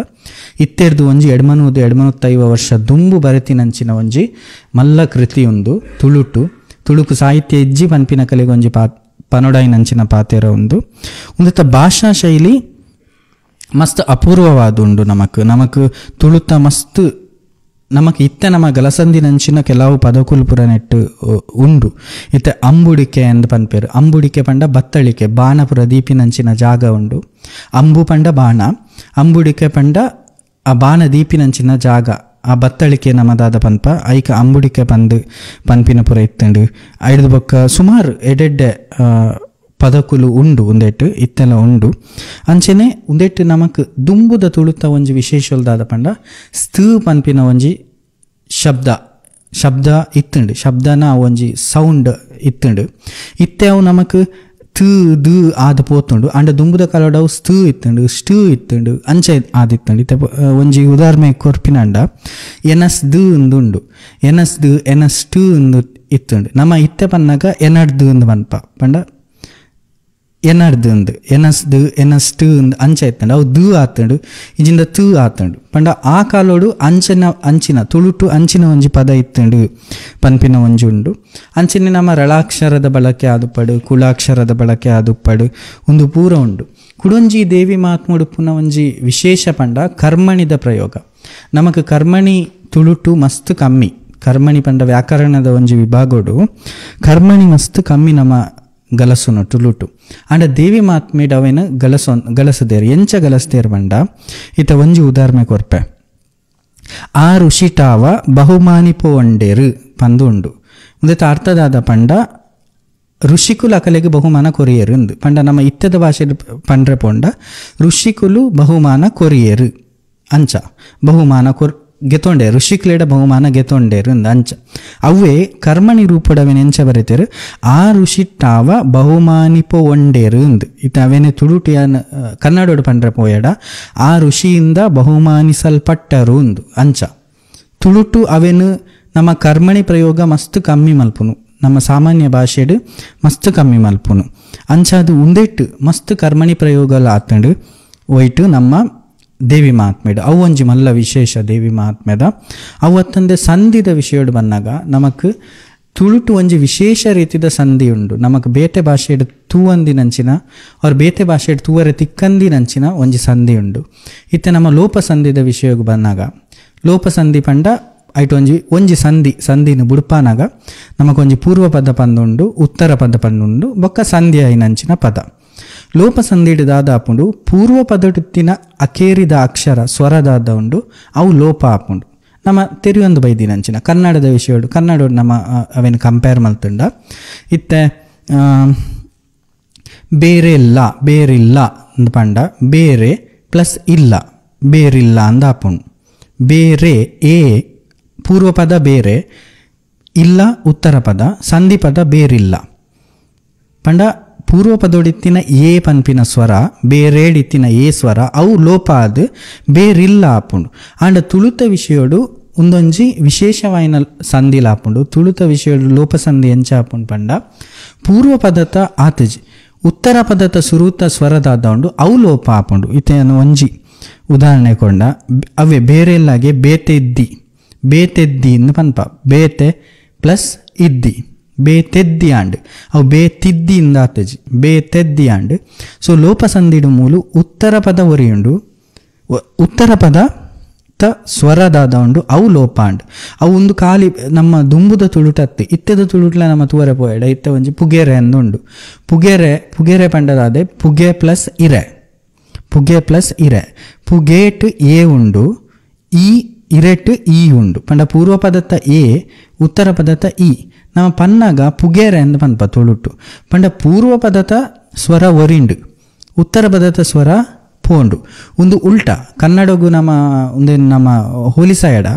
ಇತ್ತೆಡ್ದು ಒಂಜಿ 250 ವರ್ಷ ದುಂಬು ಬರೆತಿನಂಚಿನ ಒಂಜಿ ಮಲ್ಲ ಕೃತಿ ಒಂದು ತುಳುಕು ಸಾಹಿತ್ಯ ಇಜ್ಜಿ ಪನ್ಪಿನ ಕಲೆಗೆ ಒಂಜಿ ಪನೊಡಾಯಿನಂಚಿನ ಪಾತೆರ ಒಂದು ಭಾಷಾ ಶೈಲಿ ಮಸ್ತ್ ಅಪೂರ್ವವಾದುಂಡು. ನಮಕ್ ತುಳುತ ಮಸ್ತ್ ನಮಕ್ ಇತ್ತೆ ನಮ್ಮ ಗಲಸಂದಿನಂಚಿನ ಕೆಲವು ಪದಕುಲು ಪುರ ನೆಟ್ಟು ಉಂಡು. ಇತ್ತೆ ಅಂಬುಡಿಕೆ ಎಂದು ಪನ್ಪೇರು. ಅಂಬುಡಿಕೆ ಪಂಡ ಬತ್ತಳಿಕೆ ಬಾಣ ಪುರ ದೀಪಿನಂಚಿನ ಜಾಗ ಉಂಡು. ಅಂಬು ಪಂಡ ಬಾಣ ಅಂಬುಡಿಕೆ ಪಂಡ ಆ ಬಾಣ ದೀಪಿನಂಚಿನ ಜಾಗ ಆ ಬತ್ತಳಿಕೆ ನಮದಾದ ಪನ್ಪ ಐಕ ಅಂಬುಡಿಕೆ ಪನ್ಪಿನ ಪುರ ಇತ್ತಂಡು ಐದು ಬೊಕ್ಕ ಸುಮಾರು ಎಡೆಡ್ಡೆ ಪದಕುಲು ಉಂಡು ಉಂದೆಟ್ಟು ಇತ್ತೆಲ್ಲ ಉಂಡು ಅಂಚನೆ ಉಂದೆಟ್ಟು ನಮಕ್ ದುಂಬುದ ತುಳುತ ಒಂಜಿ ವಿಶೇಷಲ್ದಾದ ಪಂಡ ಸ್ಥೂ ಪನ್ಪಿನ ಒಂಜಿ ಶಬ್ದ ಇತ್ತುಂಡು ಶಬ್ದನ ಒಂಜಿ ಸೌಂಡ್ ಇತ್ತುಂಡು ಇತ್ತೆ ಅವು ನಮಕ್ ತು ದು ಆದ ಪೋತುಂಡು ಅಂಡ ದುಂಬುದ ಕಲಡವು ಸ್ಥೂ ಇತ್ತುಂಡು ಸ್ಟೂ ಇತ್ತುಂಡು ಅಂಚೆ ಆದಿತ್ತುಂಡು ಇತ್ತೆ ಒಂಜಿ ಉದಾಹರಣೆ ಕೊರ್ಪಿನಂಡ ಎನಸ್ದು ಉಂದುಂಡು ಎನಸ್ದು ಎನಸ್ಟು ಉಂದು ಇತ್ತುಂಡು ನಮ್ಮ ಇತ್ತೆ ಪನ್ನಾಗ ಎನಡ್ದು ಉಂದು ಪನ್ಪ ಪಂಡ ಎನಡ್ದು ಉಂದು ಎನಸ್ದು ಎನಸ್ಟು ಉಂದು ಅಂಚೆ ಇತ್ತಂಡು ಅವು ದು ಆತಂಡು ಇಜಿಂದ ತು ಆತಂಡು ಪಂಡ ಆ ಕಾಲೋಡು ಅಂಚಿನ ತುಳುಟು ಅಂಚಿನ ಒಂಜಿ ಪದ ಇತ್ತಂಡು ಪನ್ಪಿನ ಒಂಜಿ ಉಂಡು ಅಂಚಿನ ನಮ್ಮ ರಳಾಕ್ಷರದ ಬಳಕೆ ಆದುಪ್ಪಡು ಕುಳಾಕ್ಷರದ ಬಳಕೆ ಆದುಪ್ಪಡು ಒಂದು ಪೂರ ಉಂಡು ಕುಡೊಂಜಿ ದೇವಿ ಮಹಾತ್ಮುಡು ಪುನಃ ಒಂಜಿ ವಿಶೇಷ ಪಂಡ ಕರ್ಮಣಿದ ಪ್ರಯೋಗ ನಮಕ್ ಕರ್ಮಣಿ ತುಳುಟು ಮಸ್ತ್ ಕಮ್ಮಿ ಕರ್ಮಣಿ ಪಂಡ ವ್ಯಾಕರಣದ ಒಂಜಿ ವಿಭಾಗೋಡು ಕರ್ಮಣಿ ಮಸ್ತ್ ಕಮ್ಮಿ ನಮ್ಮ ಗಲಸುನು ತುಳುಟು ಅಂಡ ದೇವಿ ಮಹಾತ್ಮೆಡ್ ಅವೇನು ಗಲಸದೇರು ಎಂಚ ಗಲಸ್ದೇರು ಬಂಡ ಇತ ಒಂಜಿ ಉದಾಹರಣೆ ಕೊರ್ಪೆ ಆ ಋಷಿಟಾವ ಬಹುಮಾನಿಪೋ ಒಂಡೇರು ಪಂದು ಉಂಡು ಮುಂದೆ ಅರ್ಥದಾದ ಪಂಡ ಋಷಿಕುಲು ಅಕಲೆಗೆ ಬಹುಮಾನ ಕೊರಿಯರು ಅಂದು ಪಂಡ ನಮ್ಮ ಇತ್ತದ ಭಾಷೆ ಪಂಡ್ರೆ ಪೋಂಡ ಋಷಿಕುಲು ಬಹುಮಾನ ಕೊರಿಯರು ಅಂಚ ಬಹುಮಾನ ಗೆತೊಂಡೆ ಋಷಿಕ್ಲೇಡ ಬಹುಮಾನ ಗೆತೊಂಡೇರು ಅಂದ ಅಂಚ ಅವೇ ಕರ್ಮಣಿ ರೂಪಡವೇನು ಎಂಚ ಬರೀತೇರು ಆ ಋಷಿಟ್ಟಾವ ಬಹುಮಾನಿಪೋ ಒಂಡೇರು ಅಂದು ಇತ್ತ ಅವೇನೆ ತುಳುಟಿಯನ್ ಕನ್ನಡೋಡು ಪಂಡ್ರೆ ಪೋಯಡ ಆ ಋಷಿಯಿಂದ ಬಹುಮಾನಿಸಲ್ಪಟ್ಟರು ಅಂದು ಅಂಚ ತುಳುಟು ಅವೇನು ನಮ್ಮ ಕರ್ಮಣಿ ಪ್ರಯೋಗ ಮಸ್ತ್ ಕಮ್ಮಿ ಮಲ್ಪುನು ನಮ್ಮ ಸಾಮಾನ್ಯ ಭಾಷೆಡು ಮಸ್ತ್ ಕಮ್ಮಿ ಮಲ್ಪುನು ಅಂಚ ಅದು ಉಂದೆಟ್ಟು ಮಸ್ತ್ ಕರ್ಮಣಿ ಪ್ರಯೋಗಲ ಆತಂಡು ಒಯ್ಟು ನಮ್ಮ ದೇವಿ ಮಹಾತ್ಮೆಡು ಅವು ಒಂಜಿ ಮಲ್ಲ ವಿಶೇಷ ದೇವಿ ಮಹಾತ್ಮೆದ ಅವತ್ತಂದೆ ಸಂಧಿದ ವಿಷಯಡು ಬಂದಾಗ ನಮಕ್ ತುಳುಟು ಒಂಜಿ ವಿಶೇಷ ರೀತಿದ ಸಂಧಿ ಉಂಡು ನಮಕ್ ಬೇತೆ ಭಾಷೆಡು ತೂವಂದಿನಂಚಿನ ಅವ್ರ ಬೇತೆ ಭಾಷೆಡು ತೂವರೆ ತಿಕ್ಕಂದಿನಂಚಿನ ಒಂಜಿ ಸಂಧಿ ಉಂಡು ಇತ್ತೆ ನಮ್ಮ ಲೋಪ ಸಂಧಿದ ವಿಷಯಕ್ಕೆ ಬಂದಾಗ ಲೋಪ ಸಂಧಿ ಪಂಡ ಐಟು ಒಂಜಿ ಸಂಧಿನ ಬುಡ್ಪಾನಾಗ ನಮಕೊಂಜಿ ಪೂರ್ವ ಪದ ಪಂದುಂಡು ಉತ್ತರ ಪದ ಪಂದುಂಡು ಬೊಕ್ಕ ಸಂಧಿ ಐನಂಚಿನ ಪದ ಲೋಪ ಸಂಧಿಡು ದಾದ ಆಪುಂಡು ಪೂರ್ವ ಪದಟಿನ ಅಕೇರಿದ ಅಕ್ಷರ ಸ್ವರದಾದ ಉಂಡು ಅವು ಲೋಪ ಆಪುಂಡು ನಮ್ಮ ತೆರಿಯೊಂದು ಬೈದಿನಂಚಿನ ಕನ್ನಡದ ವಿಷಯಡು ಕನ್ನಡ ನಮ್ಮ ಅವೇನು ಕಂಪೇರ್ ಮಲ್ತುಂಡ ಇತ್ತೆ ಬೇರಿಲ್ಲ ಅಂದ ಪಂಡ ಬೇರೆ ಪ್ಲಸ್ ಇಲ್ಲ ಬೇರಿಲ್ಲ ಅಂದ ಆಪುಂಡು ಬೇರೆ ಏ ಪೂರ್ವ ಪದ ಬೇರೆ ಇಲ್ಲ ಉತ್ತರ ಪದ ಸಂಧಿ ಪದ ಬೇರಿಲ್ಲ ಪಂಡ ಪೂರ್ವ ಪದೋಡಿತ್ತಿನ ಏ ಪನ್ಪಿನ ಸ್ವರ ಬೇರೇಡಿತ್ತಿನ ಏ ಸ್ವರ ಅವು ಲೋಪ ಆದ್ ಬೇರಿಲ್ಲ ಆಪುಂಡು ಆಂಡ ತುಳುತ ವಿಷಯಡು ಒಂದೊಂಜಿ ವಿಶೇಷವಾಯಿನ ಸಂಧಿಲ ಆಪುಂಡು ತುಳುತ ವಿಷಯಡು ಲೋಪ ಸಂಧಿ ಎಂಚ ಆಪುಂಡು ಪಂಡ ಪೂರ್ವ ಪದತ ಆತಜಿ ಉತ್ತರ ಪದತ ಸುರುತ ಸ್ವರದಾದ ಉಂಡು ಅವು ಲೋಪ ಆಪುಂಡು ಇತೇನು ಒಂಜಿ ಉದಾಹರಣೆ ಕೊಂಡ ಅವೇ ಬೇರೆಲ್ಲಾಗೆ ಬೇತೆದ್ದಿ ಇಂದು ಪನ್ಪ ಬೇತೆ ಪ್ಲಸ್ ಇದ್ದಿ ಬೇತೆದ್ದಿ ಆಂಡ್ ಅವು ಬೇತಿದ್ದಿ ಇಂದ ಆತಜಿ ಬೇತೆದ್ದಿ ಆಂಡ್ ಸೊ ಲೋಪ ಸಂಧಿಡು ಮೂಲು ಉತ್ತರ ಪದ ಒರಿಯುಂಡು ಉತ್ತರ ಪದ ತ ಸ್ವರದಾದ ಉಂಡು ಅವು ಲೋಪ ಆಂಡ್ ಅವು ಒಂದು ಖಾಲಿ ನಮ್ಮ ದುಂಬುದ ತುಳುಟತ್ತಿ ಇತ್ತೆದ ತುಳುಟ್ಲ ನಮ್ಮ ತೂವರೆ ಪೋಯಡ ಇತ್ತೆ ಒಂಜಿ ಪುಗೆರೆ ಅಂದುಂಡು ಪುಗೆರೆ ಪಂಡದಾದೆ ಪುಗೆ ಪ್ಲಸ್ ಇರೆ ಪುಗೇಟ್ ಏ ಉಂಡು ಈ ಇರೆಟ್ ಈ ಉಂಡು ಪಂಡ ಪೂರ್ವ ಪದತ್ತ ಎ ಉತ್ತರ ಪದತ್ತ ಇ ನಮ್ಮ ಪನ್ನಾಗ ಪುಗೇರೆ ಅಂದ ಪನ್ಪ ತುಳುಟು ಪಂಡ ಪೂರ್ವ ಪದತ ಸ್ವರ ಒರಿಂಡು ಉತ್ತರ ಪದತ ಸ್ವರ ಪೋಂಡು ಒಂದು ಉಲ್ಟ ಕನ್ನಡಗೂ ನಮ್ಮ ಹೋಲಿಸಾಯಡ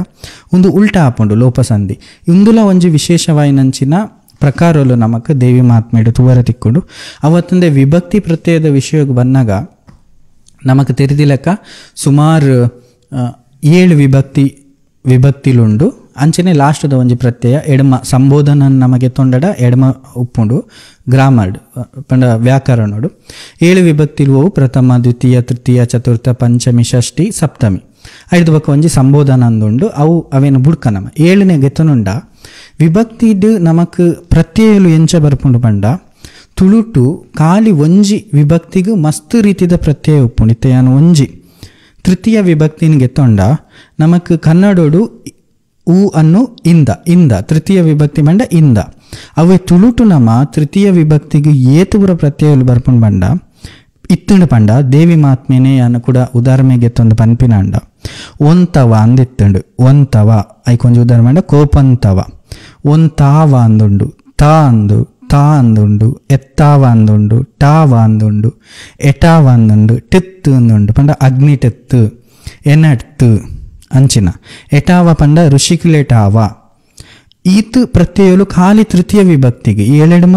ಒಂದು ಉಲ್ಟ ಆಪುಂಡು ಲೋಪಸಂಧಿ ಇಂದುಲ ಒಂಜಿ ವಿಶೇಷವಾಯಿನಂಚಿನ ಪ್ರಕಾರಲು ನಮಕ್ ದೇವಿ ಮಹಾತ್ಮೆಡು ತೂವರೆ ತಿಕ್ಕೊಂಡು ಅವತ್ತಂದೆ ವಿಭಕ್ತಿ ಪ್ರತ್ಯಯದ ವಿಷಯಕ್ಕೆ ಬಂದಾಗ ನಮಕ್ ತೆರೆದಿಲೆಕ್ಕ ಸುಮಾರು 7 ವಿಭಕ್ತಿಲುಂಡು ಅಂಚನೆ ಲಾಸ್ಟ್ದ ಒಂಜಿ ಪ್ರತ್ಯಯ ಎಡಮ ಸಂಬೋಧನ ನಮಗೆ ತೊಂಡಡ ಎಡಮ ಉಪ್ಪುಂಡು ಗ್ರಾಮರ್ ಪಂಡ ವ್ಯಾಕರಣೋಡು 7 ವಿಭಕ್ತಿಲು ಪ್ರಥಮ ದ್ವಿತೀಯ ತೃತೀಯ ಚತುರ್ಥ ಪಂಚಮಿ ಷಷ್ಠಿ ಸಪ್ತಮಿ ಐದು ಬಕ್ಕ ಒಂಜಿ ಸಂಬೋಧನ ಅಂದುಂಡು ಅವು ಅವೇನು ಬುಡ್ಕ ನಮ 7ನೇ ಗೆತನುಂಡ ವಿಭಕ್ತಿಡ್ ನಮಕ್ ಪ್ರತ್ಯಯಲು ಎಂಚ ಬರ್ಪುಂಡು ಪಂಡ ತುಳುಟು ಖಾಲಿ ಒಂಜಿ ವಿಭಕ್ತಿಗೂ ಮಸ್ತ್ ರೀತಿದ ಪ್ರತ್ಯಯ ಉಪ್ಪುಂಡು ಇತ್ತೆಯಾನು ಒಂಜಿ ತೃತೀಯ ವಿಭಕ್ತಿನ ಗೆತ್ತೊಂಡ ನಮಕ್ ಕನ್ನಡೋಡು ಊ ಅನ್ನು ಇಂದ ತೃತೀಯ ವಿಭಕ್ತಿ ಬಂಡ ಇಂದ ಅವೇ ತುಳುಟು ನಮ್ಮ ತೃತೀಯ ವಿಭಕ್ತಿಗೆ ಏತುಪುರ ಪ್ರತ್ಯಯಲು ಬರ್ಪುಂಡು ಬಂಡ ಇತ್ತುಂಡು ಪಂಡ ದೇವಿ ಮಹಾತ್ಮೆನೆ ಅನ್ನು ಕೂಡ ಉದಾಹರಣೆಗೆ ಎತ್ತೊಂದು ಪನ್ಪಿನ ಅಂಡ ಒಂತವ ಅಂದಿತ್ತುಂಡು. ಒಂತವ ಐಕೊಂಜಿ ಉದಾಹರಣೆ ಮಾಡ ಕೋಪಂತವ. ಒಂತಾವ ಅಂದುಂಡು. ತಾ ಅಂದು ತಾ ಅಂದುಂಡು. ಎತ್ತಾವ ಅಂದುಂಡು. ಟಾವ ಅಂದುಂಡು. ಎಟಾವ ಅಂದುಂಡು. ಟಿತ್ತು ಅಂದುಂಡು ಪಂಡ ಅಗ್ನಿ ಟಿತ್ತು ಎನಟ್ತು ಅಂಚಿನ. ಎಟಾವ ಪಂಡ ಋಷಿಕುಲೆಟಾವ. ಈತು ಪ್ರತ್ಯಯಲು ಖಾಲಿ ತೃತೀಯ ವಿಭಕ್ತಿಗೆ ಈ ಎಳೆಡ್ಮ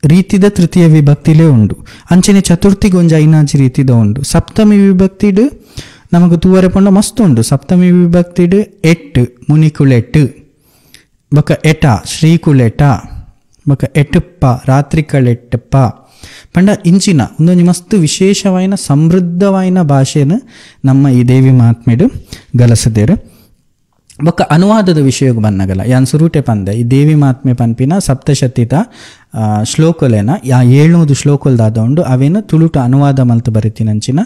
ರೀತಿದ ತೃತೀಯ ವಿಭಕ್ತಿಲೇ ಉಂಡು. ಅಂಚನೆ ಚತುರ್ಥಿಗೆ ಒಂಜಿ ಐನಾಜಿ ರೀತಿದ ಉಂಡು. ಸಪ್ತಮಿ ವಿಭಕ್ತಿಡ್ ನಮಕ್ ತೂವರೆ ಪಂಡ ಮಸ್ತ್ ಉಂಡು. ಸಪ್ತಮಿ ವಿಭಕ್ತಿಡ್ ಎಟ್ ಮುನಿಕುಲೆಟ್ ಬೊಕ ಎಟ ಶ್ರೀಕುಲೆಟ ಬೊಕ ಎಟುಪ್ಪ ರಾತ್ರಿಕಳೆಟ್ಟಪ್ಪ ಪಂಡ ಇಂಚಿನ ಒಂದೊಂದು ಮಸ್ತ್ ವಿಶೇಷವಾಯಿನ ಸಮೃದ್ಧವಾಯಿನ ಭಾಷೆನ ನಮ್ಮ ಈ ದೇವಿ ಮಹಾತ್ಮೆಡು ಗಲಸದೇರು. ಬೊಕ್ಕ ಅನುವಾದದ ವಿಷಯಕ್ಕೆ ಬನ್ನಗಲ ಯಾನ್ ಸುರುಟೆ ಪಂದೆ ಈ ದೇವಿ ಮಹಾತ್ಮೆ ಪನ್ಪಿನ ಸಪ್ತಶತಿತ ಶ್ಲೋಕಲೇನ 700 ಶ್ಲೋಕಲ್ದಾದ ಉಂಡು. ಅವೇನು ತುಳುಟು ಅನುವಾದ ಮಲ್ತು ಬರಿತಿನಂಚಿನ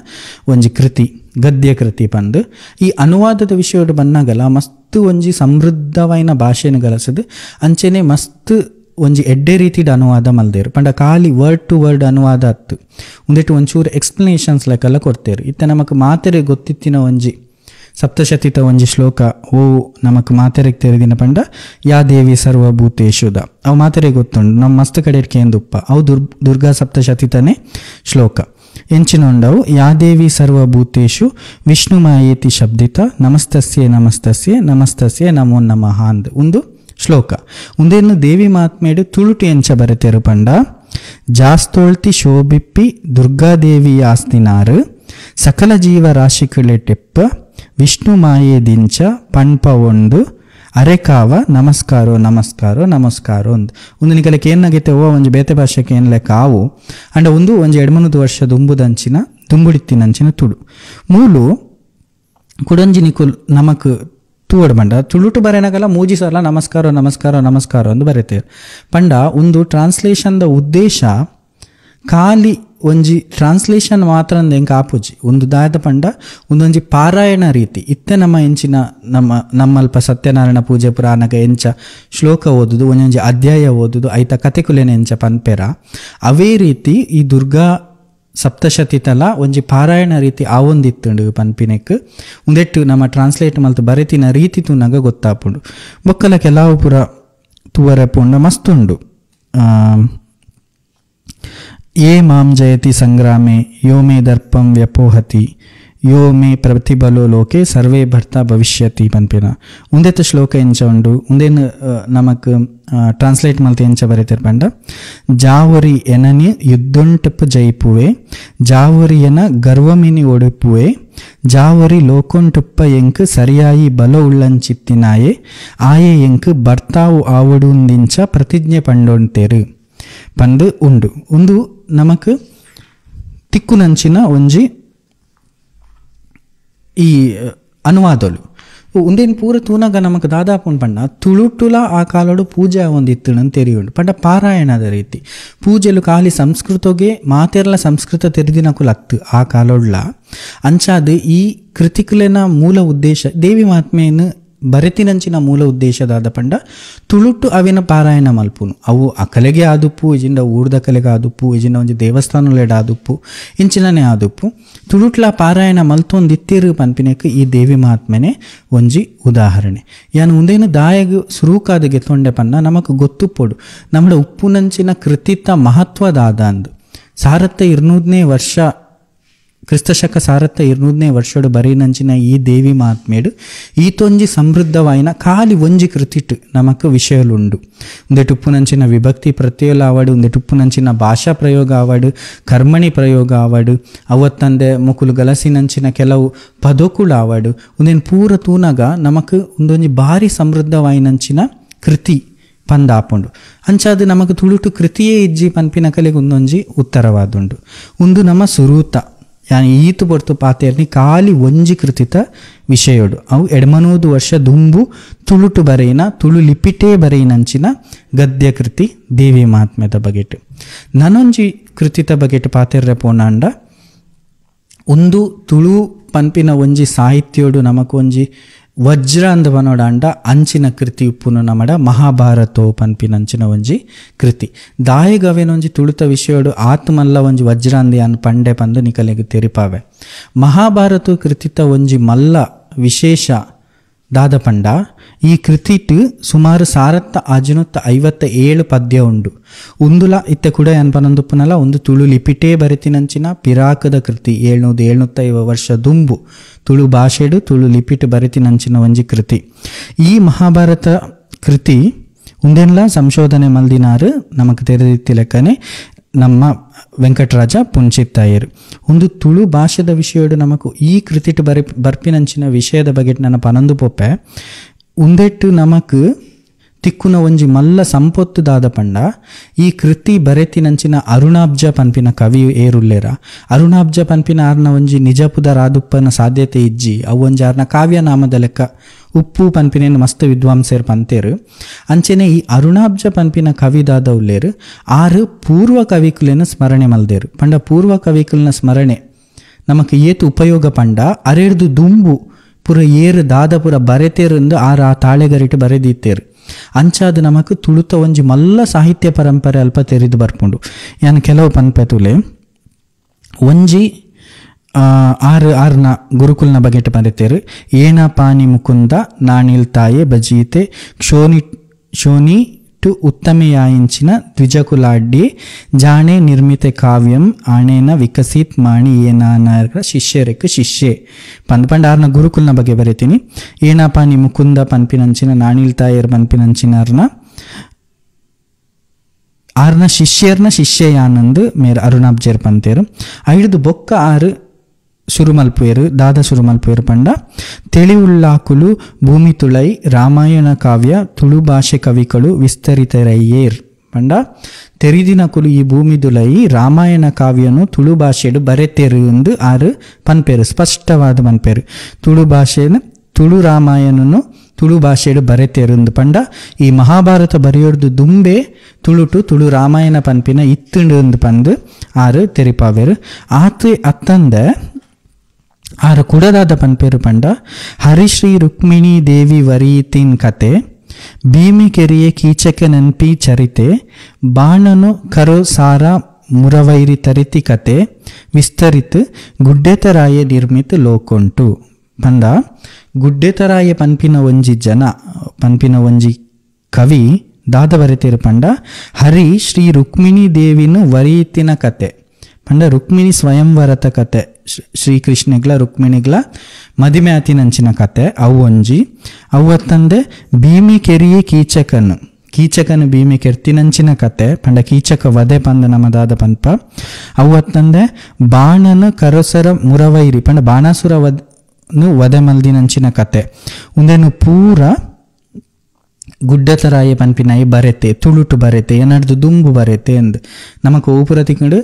ಒಂಜಿ ಕೃತಿ ಗದ್ಯ ಕೃತಿ ಪಂದು. ಈ ಅನುವಾದದ ವಿಷಯಡ್ ಬನ್ನಗಲ ಮಸ್ತ್ ಒಂಜಿ ಸಮೃದ್ಧವಾಯಿನ ಭಾಷೆನ ಗಲಸದು. ಅಂಚೆನೆ ಮಸ್ತ್ ಒಂಜಿ ಎಡ್ಡೆ ರೀತಿದ ಅನುವಾದ ಮಲ್ದೇರು ಪಂಡ ಖಾಲಿ ವರ್ಡ್ ಟು ವರ್ಡ್ ಅನುವಾದ ಅತ್ತು ಒಂದಿಟ್ಟು ಒಂಚೂರು ಎಕ್ಸ್ಪ್ಲನೇಷನ್ಸ್ ಲೆಕ್ಕೆಲ್ಲ ಕೊಡ್ತೇರು. ಇತ್ತ ನಮಕ್ ಮಾತೆರೆ ಗೊತ್ತಿತ್ತಿನ ಒಂಜಿ ಸಪ್ತಶತಿತ ಒಂಜಿ ಶ್ಲೋಕ ಓ ನಮಕ್ ಮಾತೆರೆಗೆ ತೆರೆದಿನ ಪಂಡ ಯಾ ದೇವಿ ಸರ್ವಭೂತೇಶುದ ಅವು ಮಾತೆರೆ ಗೊತ್ತುಂಡು. ನಮ್ಮ ಮಸ್ತ್ ಕಡೆ ಕೇಂದುಪ್ಪ ಅವು ದುರ್ಗಾ ಸಪ್ತಶತಿತನೇ ಶ್ಲೋಕ ಎಂಚಿನ ಉಂಡವು. ಯಾ ದೇವಿ ಸರ್ವಭೂತೇಶು ವಿಷ್ಣು ಮಾಯೇತಿ ಶಬ್ದಿತ ನಮಸ್ತಸ್ಯೆ ನಮಸ್ತಸ್ಯೆ ನಮಸ್ತಸ್ಯೆ ನಮೋ ನಮಃ ಅಂದ್ ಒಂದು ಶ್ಲೋಕ. ಒಂದೇನು ದೇವಿ ಮಹಾತ್ಮೆಡು ತುಳುಟು ಎಂಚ ಬರೆತೆರು ಪಂಡ ಜಾಸ್ತೋಳ್ತಿ ಶೋಭಿಪ್ಪಿ ದುರ್ಗಾದೇವಿ ಆಸ್ತಿನಾರು ಸಕಲ ಜೀವ ರಾಶಿಕಳೆಟ್ಟೆಪ್ಪ ವಿಷ್ಣು ಮಾಯೇದಿಂಚ ಪಣ್ಪ ಒಂದು ಅರೆಕಾವ ನಮಸ್ಕಾರೋ ನಮಸ್ಕಾರೋ ನಮಸ್ಕಾರೋ ಒಂದು ನಿಕಲಕ್ಕೆ ಏನಾಗೈತೆ ಓ ಒಂಜಿ ಬೇತೆ ಭಾಷೆಗೆ ಏನು ಲೆಕ್ಕ ಆವು ಅಂಡ ಒಂದು ಒಂಜಿ 2-3 ವರ್ಷ ದುಂಬುದಂಚಿನ ದುಂಬುಡಿತ್ತಿನಂಚಿನ ತುಳು ಮೂಲು ಕುಡಂಜಿ ನಿಕುಲ್ ನಮಕ್ ತೂವಡ್ ಪಂಡ ತುಳುಟು ಬರೆನಗಲ ಮೂಜಿ ಸಲ ನಮಸ್ಕಾರೋ ನಮಸ್ಕಾರೋ ನಮಸ್ಕಾರೋ ಅಂದು ಬರೀತೇವೆ ಪಂಡ ಒಂದು ಟ್ರಾನ್ಸ್ಲೇಷನ್ದ ಉದ್ದೇಶ ಖಾಲಿ ಒಂಜಿ ಟ್ರಾನ್ಸ್ಲೇಷನ್ ಮಾತ್ರ ಎಂಕ ಆಪುಜಿ ಒಂದು ದಾಯದ ಪಂಡ ಒಂದೊಂಜಿ ಪಾರಾಯಣ ರೀತಿ ಇತ್ತೆ ನಮ್ಮ ಎಂಚಿನ ನಮ್ಮಲ್ಪ ಸತ್ಯನಾರಾಯಣ ಪೂಜೆ ಪುರಾಣಗ ಎಂಚ ಶ್ಲೋಕ ಓದುದು ಒಂದೊಂಜಿ ಅಧ್ಯಾಯ ಓದುದು ಐತ ಕತೆಕುಲೆನ ಎಂಚ ಪನ್ಪೆರ ಅವೇ ರೀತಿ ಈ ದುರ್ಗಾ ಸಪ್ತಶತಿತಲ ಒಂಜಿ ಪಾರಾಯಣ ರೀತಿ ಆವೊಂದಿತ್ತುಂಡು ಪನ್ಪಿನೆಕ್ ಒಂದೆಟ್ಟು ನಮ್ಮ ಟ್ರಾನ್ಸ್ಲೇಟ್ ಮಲ್ತು ಬರೆತಿನ ರೀತಿ ತುನಗ ಗೊತ್ತಾಪುಂಡು. ಬೊಕ್ಕಲ ಕೆಲವು ಪುರ ತೂವರೆ ಪುಂಡ ಮಸ್ತುಂಡು. ಯೇ ಮಾಂ ಜಯತಿ ಸಂಗ್ರಾಮೆ ಯೋ ಮೇ ದರ್ಪಂ ವ್ಯಪೋಹತಿ ಯೋ ಮೇ ಪ್ರತಿಬಲೋ ಲೋಕೆ ಸರ್ವೇ ಭರ್ತಾ ಭವಿಷ್ಯತಿ ಪನ್ಪಿನ ಒಂದೆತ್ತ ಶ್ಲೋಕ ಎಂಚ ಉಂಡು. ಒಂದೇನು ನಮಕ್ ಟ್ರಾನ್ಸ್ಲೇಟ್ ಮಲ್ತು ಎಂಚ ಬರೀತಿರ್ ಪಂಡ ಜಾವರಿ ಎನನಿ ಯುದ್ಧೊಂಟಪ್ಪು ಜೈಪುವೆ ಜಾವರಿ ಎನ ಗರ್ವಮಿನಿ ಒಡುಪುವೆ ಜಾವರಿ ಲೋಕೊಂಟುಪ್ಪ ಎಂಕ್ ಸರಿಯಾಯಿ ಬಲ ಉಳ್ಳಂಚಿತ್ತಿನಾಯೆ ಆಯೆ ಎಂಕ್ ಬರ್ತಾವು ಆವಡುಂದಿಂಚ ಪ್ರತಿಜ್ಞೆ ಪಂಡೊಂತೇರು ಪಂದು ಉಂಡು. ಒಂದು ನಮಕ್ ತಿಕ್ಕುನಂಚಿನ ಒಂಜಿ ಈ ಅನುವಾದಲು ಒಂದೇನು ಪೂರ ತೂನಾಗ ನಮಕ್ ದಾದಾಪುನ್ ಪಂಡ ತುಳುಟುಲ ಆ ಕಾಲಡು ಪೂಜೆ ಒಂದಿತ್ತುಣನ್ ತೆರಿಯುಂಡು ಪಂಡ ಪಾರಾಯಣದ ರೀತಿ ಪೂಜೆಲು ಖಾಲಿ ಸಂಸ್ಕೃತಗೆ ಮಾತೆರ್ಲ ಸಂಸ್ಕೃತ ತೆರೆದಿನಕುಲು ಅತ್ತು ಆ ಕಾಲೊಡ್ಲ ಅಂಚಾದ ಈ ಕೃತಿಕುಲೆನ ಮೂಲ ಉದ್ದೇಶ ದೇವಿ ಮಹಾತ್ಮೆಯನ್ನು ಬರೆತಿನಂಚಿನ ಮೂಲ ಉದ್ದೇಶದಾದ ಪಂಡ ತುಳುಟು ಅವಿನ ಪಾರಾಯಣ ಮಲ್ಪುನು ಅವು ಅಕಲೆಗೆ ಆದುಪ್ಪು ಇಜಿಂದ ಊರ್ದ ಕಲೆಗೆ ಆದುಪ್ಪು ಇಜಿಂದ ಒಂಜಿ ದೇವಸ್ಥಾನಲೆಡ ಆದುಪ್ಪು ಇಂಚಿನನೇ ಆದುಪ್ಪು ತುಳುಟ್ಲ ಪಾರಾಯಣ ಮಲ್ತೊಂದಿತ್ತಿರು ಪನ್ಪಿನಕ್ಕೆ ಈ ದೇವಿ ಮಹಾತ್ಮೆನೆ ಒಂಜಿ ಉದಾಹರಣೆ. ಯಾನು ಮುಂದೇನು ದಾಯಗ ಸುರೂಕಾದ ಗೆತ್ತೊಂಡೆ ಪನ್ನ ನಮಕ್ ಗೊತ್ತುಪ್ಪೊಡು ನಮ್ಮಡ ಉಪ್ಪುನಂಚಿನ ಕೃತಿತ ಮಹತ್ವದಾದ ಅಂದು ಸಾರತ್ತ 200ನೇ ವರ್ಷ ಕ್ರಿಸ್ತಶಕ ಸಾರತ್ತ 200ನೇ ವರ್ಷಡು ಬರೀನಂಚಿನ ಈ ದೇವಿ ಮಹಾತ್ಮೆಡು ಈತೊಂಜಿ ಸಮೃದ್ಧವಾಯಿನ ಖಾಲಿ ಒಂಜಿ ಕೃತಿಟ್ ನಮಕ್ ವಿಷಯಲುಂಡು. ಒಂದೆಟ್ಟು ಉಪ್ಪುನಂಚಿನ ವಿಭಕ್ತಿ ಪ್ರತ್ಯಯಲ ಆವಡು ಒಂದೆಟ್ಟು ಉಪ್ಪುನಂಚಿನ ಭಾಷಾ ಪ್ರಯೋಗ ಆವಡು ಕರ್ಮಣಿ ಪ್ರಯೋಗ ಆವಡು ಅವತ್ತಂದೆ ಮುಕುಲು ಗಲಸಿನಂಚಿನ ಕೆಲವು ಪದಕುಳು ಆವಡು ಒಂದೇನು ಪೂರ ತೂನಗ ನಮಕ್ ಒಂದೊಂಜಿ ಭಾರಿ ಸಮೃದ್ಧವಾಯಿನಂಚಿನ ಕೃತಿ ಪಂದಾಪುಂಡು. ಅಂಚಾದ ನಮಕ್ ತುಳುಟು ಕೃತಿಯೇ ಇಜ್ಜಿ ಪನ್ಪಿನ ಕಲೆಗೆ ಒಂದೊಂಜಿ ಉತ್ತರವಾದುಂಡು. ಒಂದು ನಮ್ಮ ಸುರೂತ ಯಾನಿ ಈತು ಬೊರ್ತು ಪಾತೆರ್ನಿ ಖಾಲಿ ಒಂಜಿ ಕೃತಿತ ವಿಷಯಡು ಅವು 200 ವರ್ಷ ದುಂಬು ತುಳುಟು ಬರೆಯಿನ ತುಳು ಲಿಪಿಟೇ ಬರೆಯಿನಂಚಿನ ಗದ್ಯ ಕೃತಿ ದೇವಿ ಮಹಾತ್ಮೆದ ಬಗೆಟ್ ನನೊಂಜಿ ಕೃತಿತ ಬಗೆಟ್ ಪಾತೆರ್ರೆ ಪೋನಾಂಡ ಒಂದು ತುಳು ಪನ್ಪಿನ ಒಂಜಿ ಸಾಹಿತ್ಯೋಡು ನಮಕ್ ಒಂಜಿ ವಜ್ರ ಅಂದ ಪನೋಡಾಂಡ ಅಂಚಿನ ಕೃತಿ ಉಪ್ಪುನು ನಮಡ ಮಹಾಭಾರತೋ ಪನ್ಪಿನಂಚಿನ ಒಂಜಿ ಕೃತಿ. ದಾಯಗವೇನೊಂಜಿ ತುಳುತ ವಿಷಯೋಡು ಆತ್ಮಲ್ಲ ಒಂಜಿ ವಜ್ರ ಅಂದಿ ಅನ್ ಪಂಡೆ ಪಂದು ನಿಕಲೆಗ್ ತೆರಿಪಾವೆ. ಮಹಾಭಾರತ ಕೃತಿತ ಒಂಜಿ ಮಲ್ಲ ವಿಶೇಷ ದಾದ ಪಂಡ ಈ ಕೃತಿಟ್ ಸುಮಾರು 1557 ಪದ್ಯ ಉಂಡು. ಉಂದುಲ ಇತ್ತೆ ಕೂಡ ಅನ್ಪನೊಂದುಪ್ಪುನಲ ಒಂದು ತುಳು ಲಿಪಿಟೇ ಬರೆತಿನಂಚಿನ ಪಿರಾಕದ ಕೃತಿ. 750 ವರ್ಷ ದುಂಬು ತುಳು ಭಾಷೆಡು ತುಳು ಲಿಪಿಟ್ ಬರೆತಿನಂಚಿನ ಒಂಜಿ ಕೃತಿ. ಈ ಮಹಾಭಾರತ ಕೃತಿ ಉಂದೆನ್ಲ ಸಂಶೋಧನೆ ಮಲ್ದಿನಾರು ನಮಕ್ ತೆರೆದಿತ್ತಿ ಲೆಕ್ಕನೆ ನಮ್ಮ ವೆಂಕಟರಾಜ ಪುಂಚಿತ್ತಾಯರು. ಒಂದು ತುಳು ಭಾಷೆದ ವಿಷಯಡು ನಮಕು ಈ ಕೃತಿಟ್ ಬರ್ಪಿನಂಚಿನ ವಿಷಯದ ಬಗ್ಗೆ ನನ್ನ ಪನಂದು ಪೊಪ್ಪೆ ಉಂದೆಟ್ಟು ನಮಕ್ ತಿಕ್ಕುನ ಒಂಜಿ ಮಲ್ಲ ಸಂಪತ್ತು ದಾದ ಪಂಡ ಈ ಕೃತಿ ಬರೆತಿನಂಚಿನ ಅರುಣಾಬ್ಜ ಪನ್ಪಿನ ಕವಿ ಏರುಲ್ಲೇರ. ಅರುಣಾಬ್ಜ ಪನ್ಪಿನ ಆರ್ನ ಒಂಜಿ ನಿಜಪುದ ರಾದುಪ್ಪನ ಸಾಧ್ಯತೆ ಇಜ್ಜಿ ಅವು ಒಂಜಿ ಆರ್ನ ಕಾವ್ಯನಾಮದ ಲೆಕ್ಕ ಉಪ್ಪು ಪನ್ಪಿನೇನು ಮಸ್ತ್ ವಿದ್ವಾಂಸರು ಪಂತೇರು. ಅಂಚೆನೆ ಈ ಅರುಣಾಬ್ಜ ಪನ್ಪಿನ ಕವಿದಾದ ಉಲ್ಲೇರು ಆರು ಪೂರ್ವ ಕವಿಕುಲಿನ ಸ್ಮರಣೆ ಮಲ್ದೇರು ಪಂಡ. ಪೂರ್ವ ಕವಿಕುಲಿನ ಸ್ಮರಣೆ ನಮಕ್ ಏತು ಉಪಯೋಗ ಪಂಡ ಅರೆಡ್ದು ದುಂಬು ಪುರ ಏರು ದಾದ ಪುರ ಬರೆತೇರಂದು ಆರು ಆ ತಾಳೆಗರಿಟ್ಟು ಬರೆದಿತ್ತೇರು. ಅಂಚಾದ ನಮಕ್ ತುಳುತ ಒಂಜಿ ಮಲ್ಲ ಸಾಹಿತ್ಯ ಪರಂಪರೆ ಅಲ್ಪ ತೆರೆದು ಬರ್ಪುಂಡು. ಯಾನು ಕೆಲವು ಪನ್ಪೆತುಲೆ ಒಂಜಿ ಆರ್ನ ಗುರುಕುಲ್ನ ಬಗೆಟ್ ಬರೆತೇರು. ಏನ ಪಾನಿ ಮುಕುಂದ ನಾಣಿಲ್ ತಾಯೆ ಬಜೀತೆ ಶೋನಿ ಟು ಉತ್ತಮೆಯಾಯಿಂಚಿನ ದ್ವಿಜಕುಲಾಡ್ಡಿ ಜಾಣೆ ನಿರ್ಮಿತೆ ಕಾವ್ಯಂ ಆಣೇನ ವಿಕಸಿತ್ ಮಾಣಿ ಏನಾನರ ಶಿಷ್ಯರೆಕ್ ಶಿಷ್ಯೆ ಪಂಡ ಆರ್ನ ಗುರುಕುಲ್ನ ಬಗ್ಗೆ ಬರೀತೀನಿ. ಏನ ಪಾನಿ ಮುಕುಂದ ಪನ್ಪಿನಂಚಿನ ನಾಣಿಲ್ ತಾಯರ್ ಪನ್ಪಿನಂಚಿನಾರ್ನ ಆರ್ನ ಶಿಷ್ಯರ್ನ ಶಿಷ್ಯಯಾನಂದು ಮೇರ್ ಅರುಣಾಬ್ಜೇರ್ ಪಂತೇರು. ಐದು ಬೊಕ್ಕ ಆರು ಸುರುಮಲ್ಪುಯರು ದಾದ ಸುರುಮಲ್ಪುಯರು ಪಂಡ ತಿಳಿವುಳ್ಳಾಕುಲು ಭೂಮಿ ತುಳೈ ರಾಮಾಯಣ ಕಾವ್ಯ ತುಳು ಭಾಷೆ ಕವಿಗಳು ವಿಸ್ತರಿತರಯ್ಯೇರ್ ಪಂಡ ತೆರಿದಿನ ಕುಲು ಈ ಭೂಮಿ ದುಲೈ ರಾಮಾಯಣ ಕಾವ್ಯನು ತುಳು ಭಾಷೆಡು ಬರೆತೇರು ಎಂದು ಆರು ಪನ್ಪೇರು ಸ್ಪಷ್ಟವಾದ ಪನ್ಪೇರು. ತುಳು ಭಾಷೆನ ತುಳು ರಾಮಾಯಣನು ತುಳು ಭಾಷೆಡು ಬರೆತೇರು ಪಂಡ. ಈ ಮಹಾಭಾರತ ಬರೆಯೋರ್ದು ದುಂಬೆ ತುಳುಟು ತುಳು ರಾಮಾಯಣ ಪನ್ಪಿನ ಇತ್ತುಂಡು ಪಂದು ಆರು ತೆರಿಪಾವೇರು. ಆತು ಅತ್ತಂದ ಆರು ಕುಡದಾದ ಪನ್ಪೇರು ಪಂಡ ಹರಿಶ್ರೀ ರುಕ್ಮಿಣಿ ದೇವಿ ವರೀತಿನ್ ಕತೆ ಭೀಮಿ ಕೆರಿಯೆ ಕೀಚಕ ನೆನ್ಪಿ ಚರಿತೆ ಬಾಣನು ಕರೋ ಸಾರ ಮುರವೈರಿ ತರಿತಿ ಕತೆ ವಿಸ್ತರಿತ್ ಗುಡ್ಡೆತರಾಯೆ ನಿರ್ಮಿತ ಲೋಕೊಂಟು ಪಂಡ. ಗುಡ್ಡೆತರಾಯೆ ಪನ್ಪಿನ ಒಂಜಿ ಕವಿ ದಾದ ಬರೆತೇರು ಪಂಡ ಹರಿ ಶ್ರೀ ರುಕ್ಮಿಣಿ ದೇವಿನು ವರೀತಿನ ಕತೆ ಪಂಡ. ರುಕ್ಮಿಣಿ ಸ್ವಯಂವರತ ಕತೆ ಶ್ರೀಕೃಷ್ಣಗ್ಲ ರುಕ್ಮಿಣಿಗ್ಲ ಮದಿಮೆ ಆತಿನಂಚಿನ ಕತೆ ಅವು ಒಂಜಿ. ಅವತ್ತಂದೆ ಭೀಮಿ ಕೆರಿಯೆ ಕೀಚಕನು ಭೀಮಿ ಕೆರ್ತಿನಂಚಿನ ಕತೆ ಪಂಡ ಕೀಚಕ ವಧೆ ಪಂದ ನಮದಾದ ಪನ್ಪ. ಅವತ್ತಂದೆ ಬಾಣನು ಕರಸರ ಮುರವೈರಿ ಪಂಡ ಬಾಣಾಸುರ ವಧೆ ಮಲ್ದಿನಂಚಿನ ಕತೆ ಉಂದೇನು ಪೂರ ಗುಡ್ಡತರಾಯ ಪನ್ಪಿನೈ ಬರೆತೆ ತುಳುಟು ಬರೆತೆ ಏನಡ್ದು ದುಂಬು ಬರೆತೆ ಎಂದು ನಮಕ್ ಓಪುರ ತಿಕ್ಕಂಡು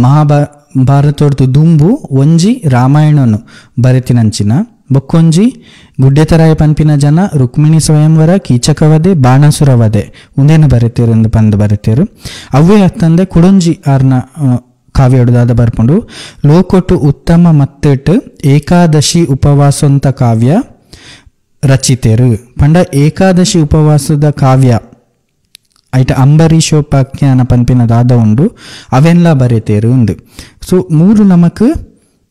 ಮಹಾಭಾರತೋಡ್ದು ದುಂಬು ಒಂಜಿ ರಾಮಾಯಣನು ಬರೆತಿನಂಚಿನ ಬೊಕ್ಕೊಂಜಿ ಗುಡ್ಡೆತರಾಯ ಪನ್ಪಿನ ಜನ ರುಕ್ಮಿಣಿ ಸ್ವಯಂವರ ಕೀಚಕ ವಧೆ ಬಾಣಾಸುರ ವಧೆ ಉಂದೇನು ಬರೆತೇರು ಎಂದು ಪಂದು ಬರೆತೇರು. ಅವೇ ಅತ್ತಂದೆ ಕುಡೊಂಜಿ ಆರ್ನ ಕಾವ್ಯೊಡ್ದಾದ ಬರ್ಪುಂಡು ಲೋಕೊಟ್ಟು ಉತ್ತಮ ಮತ್ತೆಟ್ ಏಕಾದಶಿ ಉಪವಾಸಂತ ಕಾವ್ಯ ರಚಿತೇರು ಪಂಡ. ಏಕಾದಶಿ ಉಪವಾಸದ ಕಾವ್ಯ ಐಟ ಅಂಬರೀಷೋಪಾಖ್ಯಾನ ಪನ್ಪಿನ ದಾದ ಉಂಡು ಅವೆಲ್ಲ ಬರೆತೇರು ಉಂದು. ಸೊ ಮೂರು ನಮಕ್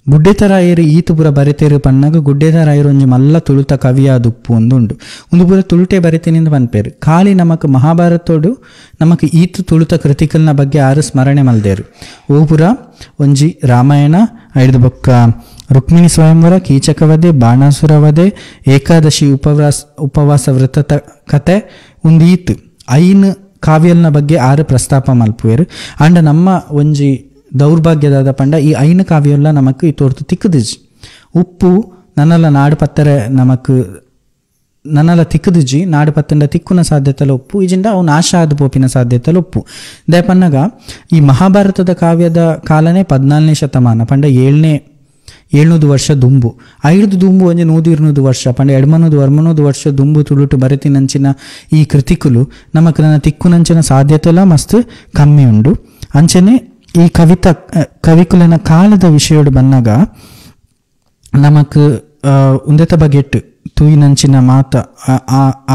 ಗುಡ್ಡೆತರಾಯರು ಈತು ಪುರ ಬರೆತೇರು ಪನ್ನಾಗ ಗುಡ್ಡೆತರಾಯರು ಒಂಜಿ ಮಲ್ಲ ತುಳುತ ಕವಿಯಾದ ಉಪ್ಪು ಉಂಡು ಪುರ ತುಳುಟೆ ಬರೆತೇನಿಂದ ಪನ್ಪೇರು. ಖಾಲಿ ನಮಕ್ ಮಹಾಭಾರತೋಡು ನಮಕ್ ಈತು ತುಳುತ ಕೃತಿಕಲ್ನ ಬಗ್ಗೆ ಆರು ಸ್ಮರಣೆ ಮಲ್ದೇರು. ಓ ಪುರ ಒಂಜಿ ರಾಮಾಯಣ ಐದು ಬೊಕ್ಕ ರುಕ್ಮಿಣಿ ಸ್ವಯಂವರ ಕೀಚಕ ವಧೆ ಬಾಣಾಸುರ ವಧೆ ಏಕಾದಶಿ ಉಪವಾಸ ವೃತ್ತ ಕತೆ ಒಂದು ಈತು ಐನ್ ಕಾವ್ಯಲ್ನ ಬಗ್ಗೆ ಆರು ಪ್ರಸ್ತಾಪ ಮಲ್ಪುವೆರು. ಅಂಡ ನಮ್ಮ ಒಂಜಿ ದೌರ್ಭಾಗ್ಯದಾದ ಪಂಡ ಈ ಐನ ಕಾವ್ಯಲ್ಲ ನಮಕ್ ತೋರ್ತು ತಿಕ್ಕದಿಜ್ ಉಪ್ಪು ನನ್ನಲ್ಲ ನಾಡು ಪತ್ತರೆ ನಮಕ್ ನನ್ನಲ್ಲ ತಿಕ್ಕದಿಜಿ ನಾಡು ಪತ್ತಂಡ ತಿಕ್ಕುನ ಸಾಧ್ಯತೆಲ್ಲ ಉಪ್ಪು ಇಜಿಂದ ಅವು ನಾಶ ಆದ ಪೋಪಿನ ಸಾಧ್ಯತೆಲ್ಲ ಉಪ್ಪು ದೇ ಪನ್ನಗ ಈ ಮಹಾಭಾರತದ ಕಾವ್ಯದ ಕಾಲನೇ 14ನೇ ಶತಮಾನ ಪಂಡ 700 ವರ್ಷ ದುಂಬು ಐದು ದುಂಬು ಒಂಜಿ 120 ವರ್ಷ ಪಂಡ 200 ವರ್ಷ ದುಂಬು ತುಳುಟು ಬರೆತಿನಂಚಿನ ಈ ಕೃತಿಕುಲು ನಮಕ್ ನನ್ನ ತಿಕ್ಕುನಂಚಿನ ಸಾಧ್ಯತೆಲ್ಲ ಮಸ್ತ್ ಕಮ್ಮಿ ಉಂಡು. ಅಂಚನೆ ಈ ಕವಿಕುಲಿನ ಕಾಲದ ವಿಷಯೋಡು ಬಂದಾಗ ನಮಕ್ ಉಂದೆತ ಬಗೆಟ್ ತೂಯಿನಂಚಿನ ಮಾತ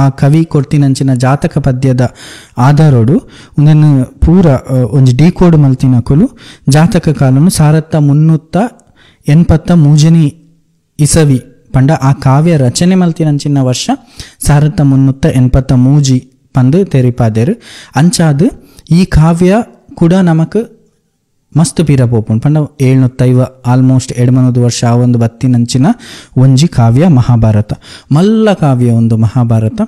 ಆ ಕವಿ ಕೊಡ್ತಿನಂಚಿನ ಜಾತಕ ಪದ್ಯದ ಆಧಾರೋಡು ಒಂದನ್ನು ಪೂರ ಒಂಜಿ ಡಿಕೋಡ್ ಮಲ್ತಿನಕುಲು ಜಾತಕ ಕಾಲನು 1383 ಇಸವಿ ಪಂಡ ಆ ಕಾವ್ಯ ರಚನೆ ಮಲ್ತಿನಂಚಿನ ವರ್ಷ 1383 ಪಂದು ತೆರಿಪಾದೇರು. ಅಂಚಾದು ಈ ಕಾವ್ಯ ಕೂಡ ನಮಕ್ ಮಸ್ತ್ ಪೀರ ಪೋಪುಂಡು ಪಂಡ 750 ಆಲ್ಮೋಸ್ಟ್ 700 ವರ್ಷ ಆ ಒಂದು ಬತ್ತಿನಂಚಿನ ಒಂಜಿ ಕಾವ್ಯ ಮಹಾಭಾರತ. ಮಲ್ಲ ಕಾವ್ಯ ಒಂದು ಮಹಾಭಾರತ.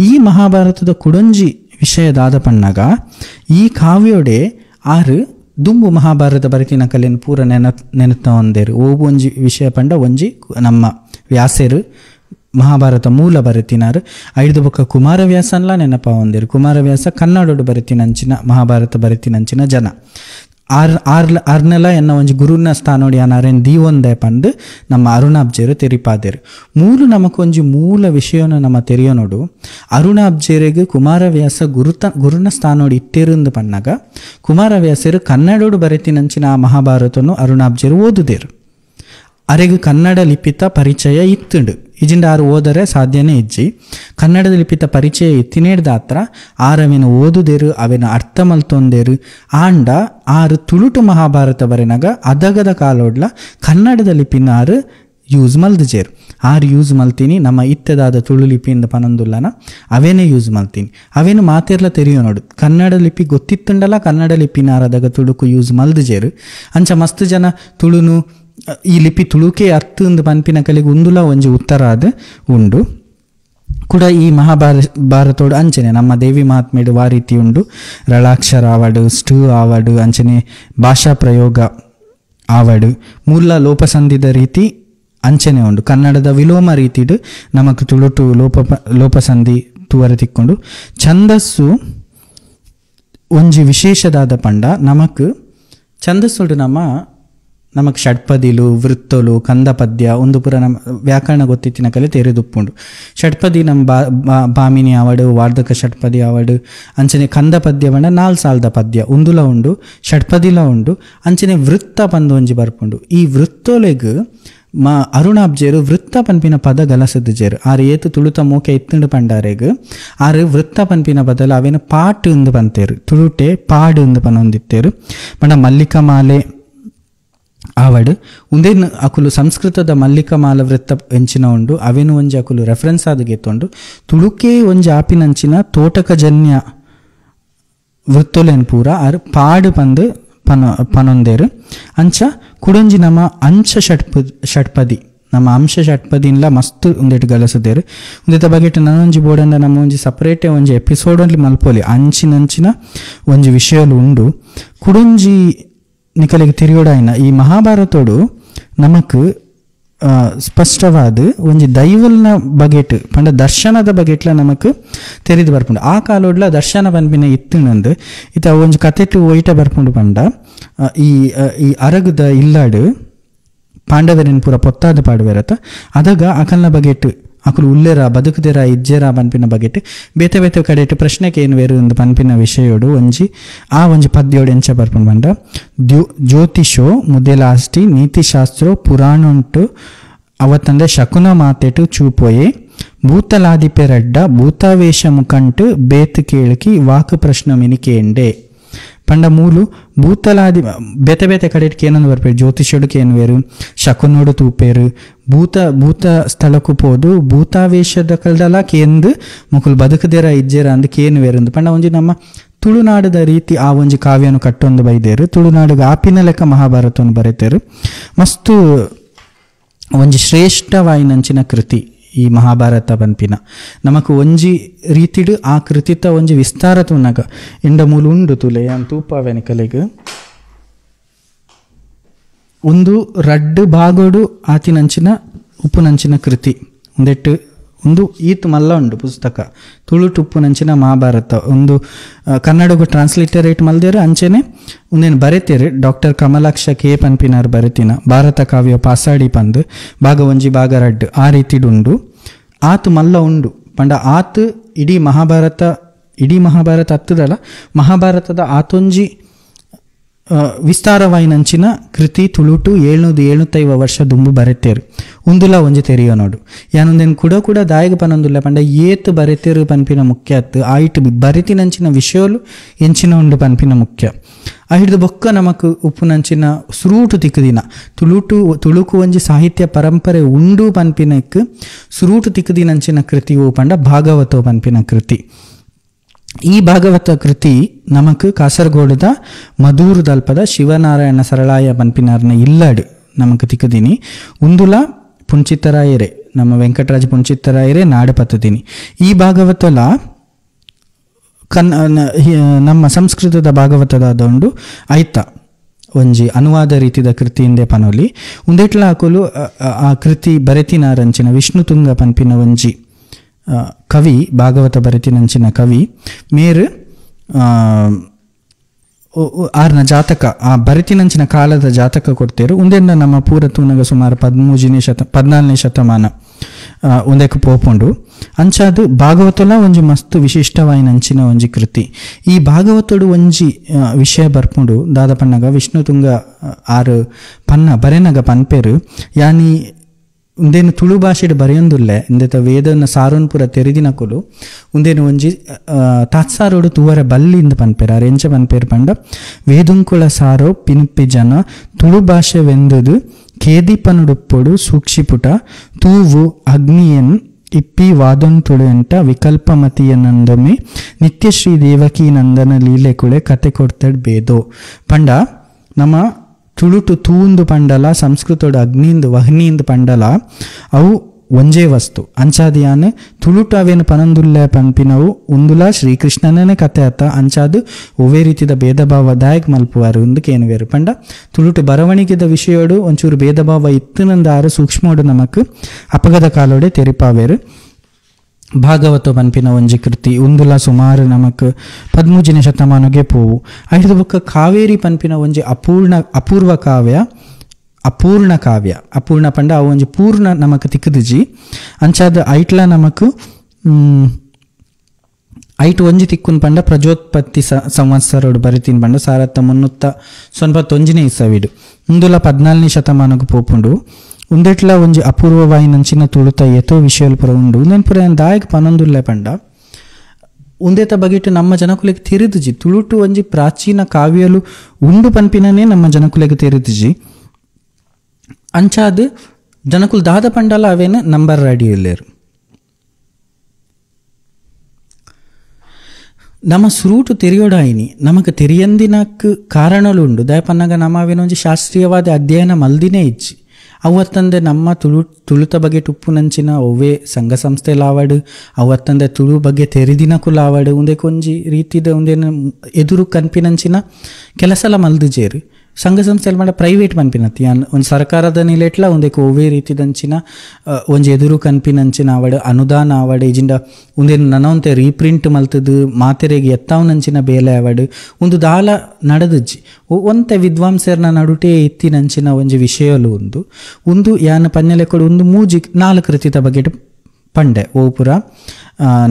ಈ ಮಹಾಭಾರತದ ಕುಡೊಂಜಿ ವಿಷಯದಾದ ಪಣ್ಣಗ ಈ ಕಾವ್ಯೋಡೆ ಆರು ದುಂಬು ಮಹಾಭಾರತ ಬರಿತಿನ ಕಲೆಯನ್ನು ಪೂರ ನೆನತ ಒಂದೇರು. ಓಬು ಒಂಜಿ ವಿಷಯ ಪಂಡ ಒಂಜಿ ನಮ್ಮ ವ್ಯಾಸರು ಮಹಾಭಾರತ ಮೂಲ ಬರಿತಿನಾರು. ಐದು ಬೊಕ್ಕ ಕುಮಾರವ್ಯಾಸನ್ಲ ನೆನಪ ಒಂದೇರು. ಕುಮಾರವ್ಯಾಸ ಕನ್ನಡೋಡು ಬರಿತಿನಂಚಿನ ಮಹಾಭಾರತ ಬರಿತಿನಂಚಿನ ಜನ. ಆರ್ನೆಲ ಎನ್ನ ಒಂಜಿ ಗುರುನ ಸ್ಥಾನೋಡಿ ಅನಾರೇನು ದೀವೊಂದೆ ಪಂದು ನಮ್ಮ ಅರುಣಾಬ್ಜೇರು ತೆರಿಪಾದೇರು. ಮೂಲು ನಮಕೊಂಜಿ ಮೂಲ ವಿಷಯನ ನಮ್ಮ ತೆರಿಯೋನೋಡು ಅರುಣಾಬ್ಜೇರಿಗೆ ಕುಮಾರವ್ಯಾಸ ಗುರುನ ಸ್ಥಾನೋಡಿ ಇತ್ತೇರುಂದು ಪಣ್ಣಾಗ ಕುಮಾರವ್ಯಾಸರು ಕನ್ನಡೋಡು ಬರೆತಿನಂಚಿನ ಆ ಮಹಾಭಾರತನು ಅರುಣಾಬ್ಜೇರು ಓದುದೇರು. ಅರೆಗೂ ಕನ್ನಡ ಲಿಪಿತ ಪರಿಚಯ ಇತ್ತುಂಡು. ಇಜಿಂದ ಆರು ಓದರೆ ಸಾಧ್ಯನೇ ಇಜ್ಜಿ ಕನ್ನಡದ ಲಿಪಿತ ಪರಿಚಯ ಇತ್ತಿನೇಡ್ದ ಹತ್ರ ಆರವಿನ ಓದುದೇರು ಅವಿನ ಅರ್ಥ ಮಲ್ತೊಂದೇರು. ಆಂಡ ಆರು ತುಳುಟು ಮಹಾಭಾರತ ಬರೆನಾಗ ಅದಗದ ಕಾಲೋಡ್ಲ ಕನ್ನಡದ ಲಿಪಿನ ಆರು ಯೂಸ್ ಮಲ್ದಿಜೇರು. ಆರು ಯೂಸ್ ಮಲ್ತೀನಿ ನಮ್ಮ ಇತ್ತದಾದ ತುಳು ಲಿಪಿಯಿಂದ ಪನೊಂದುಲ್ಲನ ಅವೇನೇ ಯೂಸ್ ಮಲ್ತೀನಿ. ಅವೇನು ಮಾತೆರ್ಲ ತೆರಿಯೋ ನೋಡು. ಕನ್ನಡ ಲಿಪಿ ಗೊತ್ತಿತ್ತುಂಡಲ್ಲ ಕನ್ನಡ ಲಿಪಿನ ಆರದಾಗ ತುಳುಕು ಯೂಸ್ ಮಲ್ದಿಜೇರು. ಅಂಚ ಮಸ್ತ್ ಜನ ತುಳುನು ಈ ಲಿಪಿ ತುಳುಕೆ ಅರ್ಥಂದು ಪನ್ಪಿನ ಕಲೆಗೆ ಉಂದುಲ ಒಂಜಿ ಉತ್ತರಾದ ಉಂಡು ಕೂಡ. ಈ ಮಹಾಭಾರತೋಡು ಅಂಚನೆ ನಮ್ಮ ದೇವಿ ಮಹಾತ್ಮೆಡು ಆ ರೀತಿ ಉಂಡು. ರಳಾಕ್ಷರ ಆವಡು, ಸ್ಟೂ ಆವಡು, ಅಂಚನೆ ಭಾಷಾ ಪ್ರಯೋಗ ಆವಡು, ಮೂಲ ಲೋಪಸಂಧಿದ ರೀತಿ ಅಂಚನೆ ಉಂಡು. ಕನ್ನಡದ ವಿಲೋಮ ರೀತಿಡು ನಮಕ್ ತುಳುಟು ಲೋಪಸಂಧಿ ತೂವರ ತಿಕ್ಕೊಂಡು. ಛಂದಸ್ಸು ಒಂಜಿ ವಿಶೇಷದಾದ ಪಂಡ ನಮಕ್ ಛಂದಸ್ಸುಡು ನಮಕ್ ಷಟ್ಪದಿಲು, ವೃತ್ತಲು, ಕಂದ ಪದ್ಯ ಒಂದು ಪುರ ನಮ್ಮ ವ್ಯಾಕರಣ ಗೊತ್ತಿತ್ತಿನ ಕಲೆ ತೆರೆದುಪ್ಪುಂಡು. ಷಟ್ಪದಿ ನಮ್ಮ ಭಾಮಿನಿ ಆವಡು, ವಾರ್ಧಕ ಷಟ್ಪದಿ ಆವಡು, ಅಂಚನೆ ಕಂದ ಪದ್ಯ ಬಣ್ಣ 4 ಸಾಲದ ಪದ್ಯ ಉಂದುಲ ಉಂಡು, ಷಟ್ಪದಿಲ ಉಂಡು. ಅಂಚನೆ ವೃತ್ತ ಪಂದು ಒಂಜಿ ಬರ್ಪುಂಡು. ಈ ವೃತ್ತೊಲೆಗ್ ಅರುಣಾಬ್ಜೇರು ವೃತ್ತ ಪನ್ಪಿನ ಪದ ಗಲಸದ್ಜೇರು. ಆರು ಏತು ತುಳುತ ಮೂಕೆ ಇತ್ತುಂಡು ಪಂಡಾರೆಗ್ ಆರು ವೃತ್ತ ಪನ್ಪಿನ ಬದಲು ಅವೇನು ಪಾಟ್ ಉಂದು ಪಂತೇರು. ತುಳುಟೆ ಪಾಡು ಉಂದು ಪನೊಂದಿತ್ತೇರು ಪಂಡ. ಮಲ್ಲಿಕಮಾಲೆ ಆವಡು ಉಂದೇನು ಅಕುಲು ಸಂಸ್ಕೃತದ ಮಲ್ಲಿಕಮಾಲ ವೃತ್ತ ಎಂಚಿನ ಉಂಡು. ಅವೇನು ಒಂಜಿ ಅಕುಲು ರೆಫರೆನ್ಸ್ ಆದ ಗೆತ್ತೊಂಡು. ತುಳುಕೆ ಒಂಜಿ ಆಪಿನಂಚಿನ ತೋಟಕಜನ್ಯ ವೃತ್ತೊಲೆನ್ ಪೂರ ಆರು ಪಾಡು ಪಂದು ಪನೊಂದೇರು. ಅಂಚ ಕುಡೊಂಜಿ ನಮ್ಮ ಅಂಶ ಷಟ್ಪದಿ ನಮ್ಮ ಅಂಶ ಷಟ್ಪದಿನ್ಲ ಮಸ್ತ್ ಉಂದೆಟ್ ಗಲಸದೇರು. ಉಂದೆತ ಬಗೆಟ್ ನನೊಂಜಿ ಬೋರ್ಡಂಡ ನಮ್ಮ ಒಂಜಿ ಸಪ್ರೇಟೇ ಒಂಜಿ ಎಪಿಸೋಡ್ ಅಲ್ಲಿ ಮಲ್ಪೋಲಿ ಅಂಚಿನಂಚಿನ ಒಂಜಿ ವಿಷಯಲು ಉಂಡು. ಕುಡೊಂಜಿ ನಿಕಲಿಗೆ ತಿರಿಯೋಡಾಯಿನ ಈ ಮಹಾಭಾರತೋಡು ನಮಕ್ ಸ್ಪಷ್ಟವಾದ ಒಂಜಿ ದೈವಲ್ನ ಬಗೆಟ್ ಪಂಡ ದರ್ಶನದ ಬಗೆಟ್ಲ ನಮಕ್ ತೆರಿದು ಬರ್ಪುಂಡು. ಆ ಕಾಲೋಡ್ಲ ದರ್ಶನ ಪನ್ಪಿನ ಇತ್ತುನಂದು ಇತ ಒಂಜಿ ಕತೆಟ್ ಒಯ್ಟ ಬರ್ಪುಂಡು ಪಂಡ. ಈ ಅರಗದ ಇಲ್ಲಾಡು ಪಾಂಡವರಿನ ಪೂರ ಪೊತ್ತಾದ ಪಾಡುವೆರತ ಅದಾಗ ಅಕಲ್ನ ಬಗೆಟ್ ಅಕುಲು ಉಲ್ಲೆರ ಬದುಕುದೆರ ಇಜ್ಜೆರ ಪನ್ಪಿನ ಬಗೆಟ್ ಬೇತೆ ಬೇತೆ ಕಡೆಟ್ ಪ್ರಶ್ನೆಗೆ ಏನು ವೇರು ಒಂದು ಪನ್ಪಿನ ವಿಷಯೋಡು ಒಂಜಿ ಪದ್ಯೋಡು ಎಂಚ ಬರ್ಪುಂಡು ಪಂಡ. ಜ್ಯೋತಿಷೋ ಮುದೆಲಾಸ್ಟಿ ನೀತಿಶಾಸ್ತ್ರೋ ಪುರಾಣುಂಟು ಅವತ್ತಂದೆ ಶಕುನ ಮಾತೆಟು ಚೂಪೋಯೆ ಭೂತಲಾದಿಪೆರಡ್ಡ ಭೂತಾವೇಶ ಮುಖಂಟು ಬೇತು ಕೇಳಿಕಿ ವಾಕು ಪ್ರಶ್ನ ಮಿನಿಕೇಂಡೆ ಪಂಡ. ಮೂಲು ಭೂತಲಾದಿ ಬೇತೆ ಬೇತೆ ಕಡೆಟ್ಗೆ ಏನೊಂದು ಬರ್ಪೇರು. ಜ್ಯೋತಿಷೋಡುಕ್ಕೆ ಏನು ವೇರು, ಶಕುನೋಡು ತೂಪೇರು, ಭೂತ ಸ್ಥಳಕ್ಕೂ ಪೋದು ಭೂತಾವೇಶದ ಕಲ್ದಲ ಕೇಂದು ಮುಕುಲು ಬದುಕದೇರ ಇಜ್ಜೇರ ಅಂದಕ್ಕೆ ಏನು ವೇರು ಪಂಡ. ಒಂಜಿ ನಮ್ಮ ತುಳುನಾಡದ ರೀತಿ ಆ ಒಂಜಿ ಕಾವ್ಯನು ಕಟ್ಟೊಂದು ಬೈದೇರು. ತುಳುನಾಡಿಗೆ ಆಪಿನ ಲೆಕ್ಕ ಮಹಾಭಾರತವನ್ನು ಬರೀತೇರು. ಮಸ್ತು ಒಂಜಿ ಶ್ರೇಷ್ಠವಾಯಿನಂಚಿನ ಕೃತಿ ಈ ಮಹಾಭಾರತ ಪನ್ಪಿನ. ನಮಕ್ ಒಂಜಿ ರೀತಿಡು ಆ ಕೃತಿತ ಒಂಜಿ ವಿಸ್ತಾರ ತುನಗ ಎಂಡ ಮೂಲು ಉಂಡು ತುಲೆ ಅಂತ ತೂಪಾವೆನಿಕಲೆಗ್ ಒಂದು ರಡ್ಡು ಭಾಗೋಡು ಆತಿನಂಚಿನ ಉಪ್ಪುನಂಚಿನ ಕೃತಿ ಒಂದೆಟ್ಟು ಒಂದು ಈತ್ ಮಲ್ಲ ಉಂಡು ಪುಸ್ತಕ ತುಳುಟು ಉಪ್ಪುನಂಚಿನ ಮಹಾಭಾರತ ಒಂದು ಕನ್ನಡಗೂ ಟ್ರಾನ್ಸ್ಲಿಟರೇಟ್ ಮಲ್ದೇರು. ಅಂಚೆನೆ ಒಂದೇನು ಬರೆತೇರು ಡಾಕ್ಟರ್ ಕಮಲಾಕ್ಷ ಕೆ ಪನ್ಪಿನಾರ್ ಬರೆತಿನ ಭಾರತ ಕಾವ್ಯ ಪಾಸಾಡಿ ಪಂದು ಭಾಗ ಒಂಜಿ ಭಾಗ ರಡ್ಡು ಆ ರೀತಿಡುಂಡು. ಆತು ಮಲ್ಲ ಉಂಡು ಪಂಡ. ಆತು ಇಡೀ ಮಹಾಭಾರತ ಹತ್ತದಲ್ಲ ಮಹಾಭಾರತದ ಆತೊಂಜಿ ವಿಸ್ತಾರವಾಯಿನಂಚಿನ ಕೃತಿ ತುಳುಟು 775 ವರ್ಷ ದುಂಬು ಬರೆತೇರು ಉಂದುಲ ಒಂಜಿ ತೆರಿಯೋ ನೋಡು ಯಾನೊಂದೇನು ಕೂಡ ದಾಯಗ ಪನೊಂದುಲ್ಲ ಪಂಡ ಏತ್ ಬರೆತೇರು ಪನ್ಪಿನ ಮುಖ್ಯ ಅತ್ತು ಆಯ್ತು ಬರೆತಿನಂಚಿನ ವಿಷಯಲು ಎಂಚಿನ ಉಂಡು ಪನ್ಪಿನ ಮುಖ್ಯ ಹಿಡಿದು ಬೊಕ್ಕ ನಮಕ್ ಉಪ್ಪುನಂಚಿನ ಸುರೂಟು ತಿಕ್ಕುದಿನ ತುಳುಕು ಒಂಜಿ ಸಾಹಿತ್ಯ ಪರಂಪರೆ ಉಂಡು ಪನ್ಪಿನಕ್ ಸುರೂಟು ತಿಕ್ಕುದಿನಂಚಿನ ಕೃತಿ ಓ ಪಂಡ ಭಾಗವತೋ ಪನ್ಪಿನ ಕೃತಿ. ಈ ಭಾಗವತ ಕೃತಿ ನಮಕ್ ಕಾಸರಗೋಡದ ಮಧೂರು ದಲ್ಪದ ಶಿವನಾರಾಯಣ ಸರಳಾಯ ಪನ್ಪಿನಾರ್ನ ಇಲ್ಲಡ್ ನಮಕ್ ತಿಕ್ಕದಿನಿ ಉಂದುಲ ಪುಂಚಿತ್ತರಾಯರೆ ನಮ್ಮ ವೆಂಕಟರಾಜ ಪುಂಚಿತ್ತರಾಯರೆ ನಾಡು ಪತ್ತದಿನಿ. ಈ ಭಾಗವತಲ ನಮ್ಮ ಸಂಸ್ಕೃತದ ಭಾಗವತದಾದೊಂಡು ಐತ ಒಂಜಿ ಅನುವಾದ ರೀತಿದ ಕೃತಿಯಿಂದೆ ಪನೊಲಿ ಉಂದೆಟ್ಲ ಹಾಕಲು ಆ ಕೃತಿ ಬರೆತಿನಾರಂಚಿನ ವಿಷ್ಣುತುಂಗ ಪನ್ಪಿನ ಒಂಜಿ ಕವಿ ಭಾಗವತ ಬರೆತಿನಂಚಿನ ಕವಿ ಮೇರು ಆರ್ನ ಜಾತಕ ಆ ಬರೆತಿನಂಚಿನ ಕಾಲದ ಜಾತಕ ಕೊಡ್ತೇರು ಉಂದೆಂದ ನಮ್ಮ ಪೂರ ತೂನಗ ಸುಮಾರು 14ನೇ ಶತಮಾನ ಉಂದೆಕ್ ಪೋಪುಂಡು ಅಂಚಾದು ಭಾಗವತಲ ಒಂಜಿ ಮಸ್ತ್ ವಿಶಿಷ್ಟವಾಯಿನಂಚಿನ ಒಂಜಿ ಕೃತಿ. ಈ ಭಾಗವತಡು ಒಂಜಿ ವಿಷಯ ಬರ್ಪುಂಡು ದಾದ ಪನ್ನಗ ವಿಷ್ಣುತುಂಗ ಆರು ಪನ್ನ ಬರೆನಗ ಪನ್ಪೇರು ಯಾನಿ ಉಂದೇನು ತುಳು ಭಾಷೆಡ್ ಬರೆಯೊಂದುಲ್ಲೆ ಇಂದೆತ ವೇದನ ಸಾರೋನ್ ಪೂರ ತೆರೆದಿನಕುಲು ಉಂದೇನು ಒಂಜಿ ತಾತ್ಸಾರೋಡು ತೂವರ ಬಲ್ಲಿಂದ ಪನ್ಪೇರು ಆರು ಎಂಚ ಪನ್ಪೇರು ಪಂಡ ವೇದುಂಕುಳ ಸಾರೋ ಪಿನ್ಪಿ ಜನ ತುಳು ಭಾಷೆ ವೆಂದುದು ಕೇದಿಪನುಡುಪ್ಪೊಡು ಸೂಕ್ಷಿಪುಟ ತೂವು ಅಗ್ನಿಯನ್ ಇಪ್ಪಿ ವಾದೊಂತುಳು ಎಂಟ ವಿಕಲ್ಪಮತಿಯನಂದೊಮ್ಮೆ ನಿತ್ಯಶ್ರೀ ದೇವಕಿ ನಂದನ ಲೀಲೆ ಕುಳೆ ಕತೆ ಕೊಡ್ತಡ್ ಬೇದೋ ಪಂಡ ನಮ್ಮ ತುಳುಟು ತೂಂದು ಪಂಡಲ ಸಂಸ್ಕೃತೋಡು ಅಗ್ನಿಂದು ವಹ್ನಿಂದು ಪಂಡಲ ಅವು ಒಂಜೇ ವಸ್ತು ಅಂಚಾದಿಯಾನ್ ತುಳುಟು ಅವೇನು ಪನೊಂದುಲ್ಲೆ ಪನ್ಪಿನವು ಉಂದುಲ ಶ್ರೀಕೃಷ್ಣನೇ ಕತೆ ಅತ್ತ ಅಂಚಾದು ಒವೇ ರೀತಿದ ಭೇದ ಭಾವ ದಾಯಕ್ ಮಲ್ಪುವಾರು ಉಂದು ಕೇನುವೇರು ಪಂಡ ತುಳುಟು ಬರವಣಿಗೆದ ವಿಷಯೋಡು ಒಂಚೂರು ಭೇದ ಭಾವ ಇತ್ತುನಂದಾರು ಸೂಕ್ಷ್ಮೋಡು ನಮಕ್ ಅಪಗದ ಕಾಲೋಡೆ ತೆರಿಪಾವೇರು. ಭಾಗವತ ಪನ್ಪಿನ ಒಂಜಿ ಕೃತಿ ಉಂದುಲ ಸುಮಾರು ನಮಕ್ 13ನೇ ಶತಮಾನಗೆ ಪೋವು ಐದು ಬೊಕ್ಕ ಕಾವೇರಿ ಪನ್ಪಿನ ಒಂಜಿ ಅಪೂರ್ವ ಕಾವ್ಯ ಅಪೂರ್ಣ ಪಂಡ ಅವು ಒಂಜಿ ಪೂರ್ಣ ನಮಕ್ ತಿಕ್ಕುದಿಜಿ ಅಂಚಾದ ಐಟ್ಲ ನಮಕ್ ಐಟ್ ಒಂಜಿ ತಿಕ್ಕುನ್ ಪಂಡ ಪ್ರಜೋತ್ಪತ್ತಿ ಸಂವತ್ಸರೋಡು ಬರಿತೀನಿ ಪಂಡ 1391ನೇ ಇಸವಿಡು ಉಂದುಲ 14ನೇ ಶತಮಾನಕ್ಕೆ ಪೋಪುಂಡು ಉಂದೆಟ್ಲ ಒಂಜಿ ಅಪೂರ್ವವಾಯಿನಂಚಿನ ತುಳುತ ಏತೋ ವಿಷಯಲ್ ಪುರ ಉಂಡು ಉಂದೆನ್ ಪುರ ದಾಯಕ್ ಪನೊಂದುಲ್ಲೆ ಪಂಡ ಉಂದೆತ ಬಗೆಟ್ ನಮ್ಮ ಜನಕುಲೆಗ್ ತಿರಿದುಜಿ ತುಳುಟು ಒಂಜಿ ಪ್ರಾಚೀನ ಕಾವ್ಯಲು ಉಂಡು ಪನ್ಪಿನನೇ ನಮ್ಮ ಜನಕುಲೆಗ್ ತಿರಿದುಜಿ ಅಂಚಾದ್ ಜನಕುಲ್ ದಾದ ಪಂಡಲ ಅವೇನು ನಂಬರ್ ರೆಡಿಯಲ್ಲೇರು. ನಮ್ಮ ಸುರೂಟು ತೆರಿಯೋಡಾಯಿನಿ ನಮಕ್ ತೆರಿಯಂದಿನಕ್ ಕಾರಣಲುಂಡು ದಯಪನ್ನಗ ನಮ್ಮ ಅವೇನೊಂಜಿ ಶಾಸ್ತ್ರೀಯವಾದ ಅಧ್ಯಯನ ಮಲ್ದಿನೇ ಇಜ್ಜಿ ಅವತ್ತಂದೆ ನಮ್ಮ ತುಳುತ ಬಗ್ಗೆ ಉಪ್ಪುನಂಚಿನ ಒವ್ವೇ ಸಂಘ ಸಂಸ್ಥೆಲಾವಡು ಅವತ್ತಂದೆ ತುಳು ಬಗ್ಗೆ ತೆರಿದಿನಕುಲಾವಡು ಉಂದೆ ಕೊಂಜಿ ರೀತಿದ ಉಂದೇನು ಎದುರು ಕನ್ಪಿನಂಚಿನ ಕೆಲಸಲ ಮಲ್ದುಜೇರು ಸಂಘ ಸಂಸ್ಥೆಲ್ ಮಾಡ ಪ್ರೈವೇಟ್ ಪನ್ಪಿನತಿ ಒಂದು ಸರ್ಕಾರದ ನಿಲೆಟ್ಲ ಒಂದಕ್ಕೆ ಒವ್ವೇ ರೀತಿದಂಚಿನ ಒಂಜಿ ಎದುರು ಕನ್ಪಿನಂಚಿನ ಆವಡು ಅನುದಾನ ಆವಡು ಇಜಿಂಡ ಒಂದೇನು ನನವಂತೆ ರೀಪ್ರಿಂಟ್ ಮಲ್ತದು ಮಾತೆರೆಗೆ ಎತ್ತಾವನಂಚಿನ ಬೇಲೆ ಆವಡು ಒಂದು ದಾಲ ನಡೆದಜ್ಜಿ ಒಂತೆ ವಿದ್ವಾಂಸರ್ನ ನಡುಟೆ ಎತ್ತಿನಂಚಿನ ಒಂಜಿ ವಿಷಯಲು ಒಂದು ಯಾನ ಪನ್ನೆಲೆಕೊಡು ಒಂದು 4 ಕೃತಿತ ಬಗೆಟ್ ಪಂಡೆ ಓಪುರ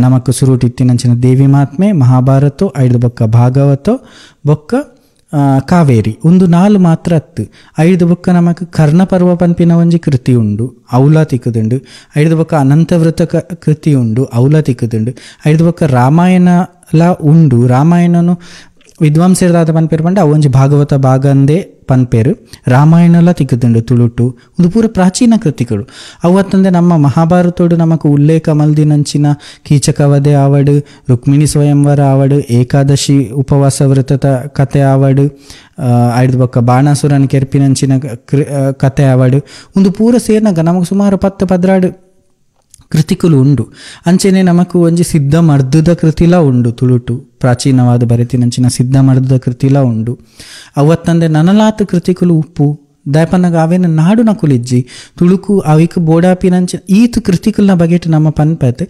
ನಮಕ್ ಸುರುಟಿತ್ತಿನಂಚಿನ ದೇವಿ ಮಾತ್ಮೆ ಮಹಾಭಾರತೋ ಐದು ಬೊಕ್ಕ ಭಾಗವತೋ ಬೊಕ್ಕ ಕಾವೇರಿ ಒಂದು 4 ಮಾತ್ರ ಅತ್ತು ಐದು ಬೊಕ್ಕ ನಮಕ್ ಕರ್ಣಪರ್ವ ಪನ್ಪಿನ ಒಂಜಿ ಕೃತಿ ಉಂಡು ಔಲ ತಿಕ್ಕುದುಂಡು ಐದು ಬೊಕ್ಕ ಅನಂತವೃತ ಕೃತಿ ಉಂಡು ಔಲ ತಿಕ್ಕುದುಂಡು ಐದು ಬೊಕ್ಕ ರಾಮಾಯಣಲ ಉಂಡು ರಾಮಾಯಣನು ವಿದ್ವಾಂಸರಾದ ಪನ್ಪೇರು ಪಂಡ ಅವೊಂಜಿ ಭಾಗವತ ಭಾಗಂದೇ ಪನ್ಪೇರು ರಾಮಾಯಣಲ ತಿಕ್ಕುದುಂಡು ತುಳುಟು ಒಂದು ಪೂರ ಪ್ರಾಚೀನ ಕೃತಿಗಳು ಅವತ್ತಂದೆ ನಮ್ಮ ಮಹಾಭಾರತೋಡು ನಮಕ್ ಉಲ್ಲೇಖ ಮಲ್ದಿನಂಚಿನ ಕೀಚಕವಧೆ ಆವಡು ರುಕ್ಮಿಣಿ ಸ್ವಯಂವರ ಆವಡು ಏಕಾದಶಿ ಉಪವಾಸ ವ್ರತದ ಕತೆ ಆವಡು ಐದು ಬೊಕ್ಕ ಬಾಣಾಸುರನ ಕೆರ್ಪಿನಂಚಿನ ಕತೆ ಆವಡು ಒಂದು ಪೂರ ಸೇರ್ನಾಗ ನಮಕ್ ಸುಮಾರು 10-12 ಕೃತಿಕುಲು ಉಂಡು ಅಂಚೆನೆ ನಮಕ್ ಒಂಜಿ ಸಿದ್ಧ ಮರ್ದದ ಕೃತಿಲ ಉಂಡು ತುಳುಟು ಪ್ರಾಚೀನವಾದ ಬರೆತಿನಂಚಿನ ಸಿದ್ಧ ಮರ್ದದ ಕೃತಿಲ ಉಂಡು ಅವತ್ತಂದೆ ನನಲಾತ್ ಕೃತಿಕುಲು ಉಪ್ಪು ದಯಪನ್ನಗ ಅವೇನ ನಾಡು ನಕುಲಿಜ್ಜಿ ತುಳುಕು ಅವಿಕ್ ಬೋಡಾಪಿನಂಚಿನ ಈತ್ ಕೃತಿಕುಲ್ನ ಬಗೆಟ್ ನಮ್ಮ ಪನ್ಪತ್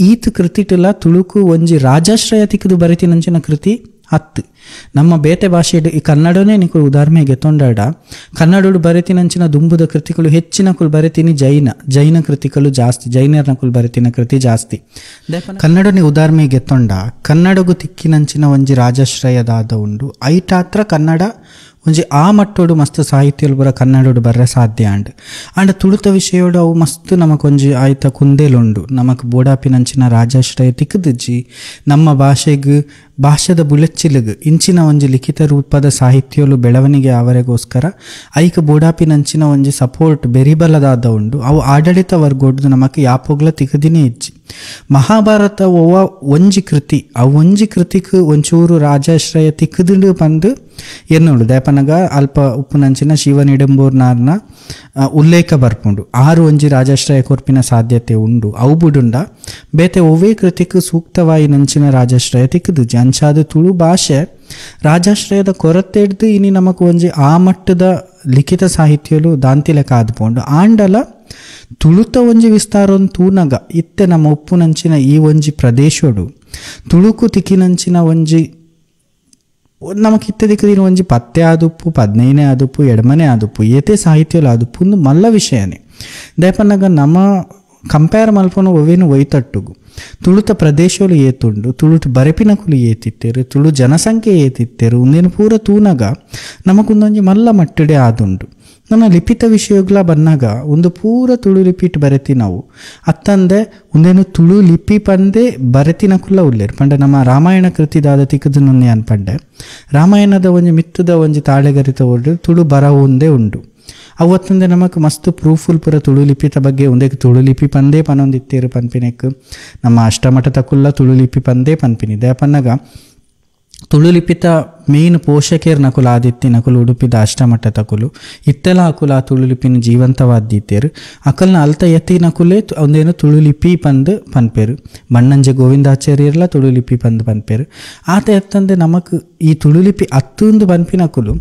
ಈತ್ ಕೃತಿಟುಲ ತುಳುಕು ಒಂಜಿ ರಾಜಾಶ್ರಯ ತಿಕ್ಕದು ಬರೆತಿನಂಚಿನ ಕೃತಿ ಅತ್ತು ನಮ್ಮ ಬೇತೆ ಭಾಷೆ ಈ ಕನ್ನಡನೇ ನಿಕುಲು ಉದಾಹರಣೆಗೆ ತೊಂಡಾಡ ಕನ್ನಡಡು ಬರೆತಿನಂಚಿನ ದುಂಬುದ ಕೃತಿಗಳು ಹೆಚ್ಚಿನಕುಲು ಬರೆತೀನಿ ಜೈನ ಕೃತಿಗಳು ಜಾಸ್ತಿ ಜೈನರ್ನಕುಲು ಬರೆತಿನ ಕೃತಿ ಜಾಸ್ತಿ ಕನ್ನಡನೇ ಉದಾಹರಣೆಗೆ ತೊಂಡ ಕನ್ನಡಗು ತಿಕ್ಕಿನಂಚಿನ ಒಂಜಿ ರಾಜಾಶ್ರಯದಾದ ಉಂಡು ಐಟಾತ್ರ ಕನ್ನಡ ಒಂಜಿ ಆ ಮಟ್ಟೋಡು ಮಸ್ತ್ ಸಾಹಿತ್ಯಲು ಬರ ಕನ್ನಡೋಡು ಬರ್ರೆ ಸಾಧ್ಯ ಅಂಡ್ ತುಳುತ ವಿಷಯೋಡು ಅವು ಮಸ್ತ್ ನಮಕೊಂಜಿ ಆಯ್ತ ಕುಂದೇಲುಂಡು ನಮಕ್ ಬೋಡಾಪಿನಂಚಿನ ರಾಜಾಶ್ರಯ ತಿಕ್ಕದಿಜ್ಜಿ ನಮ್ಮ ಭಾಷೆದ ಬುಲೆಚ್ಚಿಲಗ್ ಇಂಚಿನ ಒಂಜಿ ಲಿಖಿತ ರೂಪದ ಸಾಹಿತ್ಯಲು ಬೆಳವಣಿಗೆ ಅವರಿಗೋಸ್ಕರ ಐಕ ಬೋಡಾಪಿನಂಚಿನ ಒಂಜಿ ಸಪೋರ್ಟ್ ಬೆರಿಬಲದಾದ ಉಂಡು ಅವು ಆಡಳಿತ ವರ್ಗೋಡ್ದು ನಮಕ್ ಯಾಪೋಗ್ಲ ತಿಕ್ಕದಿನೇ ಇಜ್ಜಿ ಮಹಾಭಾರತ ಒವ್ವ ಒಂಜಿ ಕೃತಿ ಆ ಒಂಜಿ ಕೃತಿಕ್ ಒಂಚೂರು ರಾಜಾಶ್ರಯ ತಿಕ್ಕದಿಡು ಬಂದು ಎನ್ನುಡು ದೇಪನಗ ಅಲ್ಪ ಉಪ್ಪುನಂಚಿನ ಶಿವನಿಡಂಬೂರ್ನಾರ್ನ ಉಲ್ಲೇಖ ಬರ್ಪುಂಡು ಆರು ಒಂಜಿ ರಾಜಾಶ್ರಯ ಕೊರ್ಪಿನ ಸಾಧ್ಯತೆ ಉಂಡು ಅವು ಬುಡುಂಡ ಬೇತೆ ಒವ್ವೇ ಕೃತಿಕ್ ಸೂಕ್ತವಾಯಿ ನಂಚಿನ ರಾಜಾಶ್ರಯ ತಿಕ್ಕದುಜಿ ಅಂಚಾದ ತುಳು ಭಾಷೆ ರಾಜಾಶ್ರಯದ ಕೊರತೆ ಹಿಡ್ದು ಇನಿ ನಮಕ್ ಒಂಜಿ ಆ ಮಟ್ಟದ ಲಿಖಿತ ಸಾಹಿತ್ಯಲು ದಾಂತಿಲೆಕ ಆದ್ಪೋಂಡು ಆಂಡಲ ತುಳುತ ಒಂಜಿ ವಿಸ್ತಾರೊಂದು ತೂನಗ ಇತ್ತೆ ನಮ್ಮ ಉಪ್ಪುನಂಚಿನ ಈ ಒಂಜಿ ಪ್ರದೇಶಡು ತುಳುಕು ತಿಕ್ಕಿನಂಚಿನ ಒಂಜಿ ನಮಕ್ ಇತ್ತೆ ದಿಕ್ಕದಿನ ಒಂಜಿ 10 ಆದುಪ್ಪು 15 ಆದುಪ್ಪು ಎಡಮನೆ ಆದುಪ್ಪು ಏತೆ ಸಾಹಿತ್ಯಲು ಆದುಪ್ಪು ಒಂದು ಮಲ್ಲ ವಿಷಯನೇ ದೇಪನಾಗ ನಮ್ಮ ಕಂಪೇರ್ ಮಲ್ಪನು ಒವೇನು ಒಯ್ತಟ್ಟುಗು ತುಳುತ ಪ್ರದೇಶಲು ಏತುಂಡು ತುಳುಟು ಬರೆಪಿನಕುಲು ಏತಿತ್ತೇರು ತುಳು ಜನಸಂಖ್ಯೆ ಏತಿತ್ತೇರು ಒಂದೇನು ಪೂರ ತೂನಗ ನಮಕೊಂದೊಂಜಿ ಮಲ್ಲ ಮಟ್ಟಡೆ ಆದುಂಡು ನನ್ನ ಲಿಪಿತ ವಿಷಯಗಳ ಬಂದಾಗ ಒಂದು ಪೂರ ತುಳು ಲಿಪಿಟ್ ಬರೆತಿ ನಾವು ಅತ್ತಂದೆ ಒಂದೇನು ತುಳು ಲಿಪಿ ಪಂದೆ ಬರೆತಿನಕುಲ್ಲ ಉಲ್ಲೇರು ಪಂಡ ನಮ್ಮ ರಾಮಾಯಣ ಕೃತಿದಾದ ತಿಕ್ಕದು ನೊನ್ನೆ ಅನ್ಪಂಡೆ ರಾಮಾಯಣದ ಒಂಜಿ ಮಿತ್ತದ ಒಂಜಿ ತಾಳೆಗರಿತ ಒಡ್ಡು ತುಳು ಬರ ಒಂದೇ ಉಂಡು ಅವತ್ತಂದೆ ನಮಕ್ ಮಸ್ತ್ ಪ್ರೂಫುಲ್ ಪುರ ತುಳು ಲಿಪಿತ ಬಗ್ಗೆ ಒಂದೇ ತುಳು ಲಿಪಿ ಪಂದೇ ಪನೊಂದಿತ್ತೇರು ಪನ್ಪಿನೆಕ್ ನಮ್ಮ ಅಷ್ಟಮಠ ತಕುಲ್ಲ ತುಳು ಲಿಪಿ ಪಂದೇ ಪನ್ಪಿನಿ ದೇಪನ್ನಗ ತುಳು ಲಿಪಿತ ಮೇನ್ ಪೋಷಕೇರ್ ನಕುಲು ಆದಿತ್ಯ ನಕುಲು ಉಡುಪಿದ ಅಷ್ಟಮಠ ತಕುಲು ಇತ್ತೆಲ ಅಕುಲು ಆ ತುಳು ಲಿಪಿನ ಜೀವಂತವಾದ್ದೀತೇರು ಅಕಲ್ನ ಅಲ್ತ ಎತ್ತಿ ನಕುಲೆ ಒಂದೇನು ತುಳು ಲಿಪಿ ಪಂದ್ ಪನ್ಪೇರು ಬಣ್ಣಂಜೆ ಗೋವಿಂದಾಚಾರ್ಯರ್ಲ ತುಳು ಲಿಪಿ ಪಂದ್ ಪನ್ಪೇರು ಆತ ಎತ್ತಂದೆ ನಮಕ್ ಈ ತುಳು ಲಿಪಿ ಅತ್ತೊಂದು ಪನ್ಪಿನಕುಲು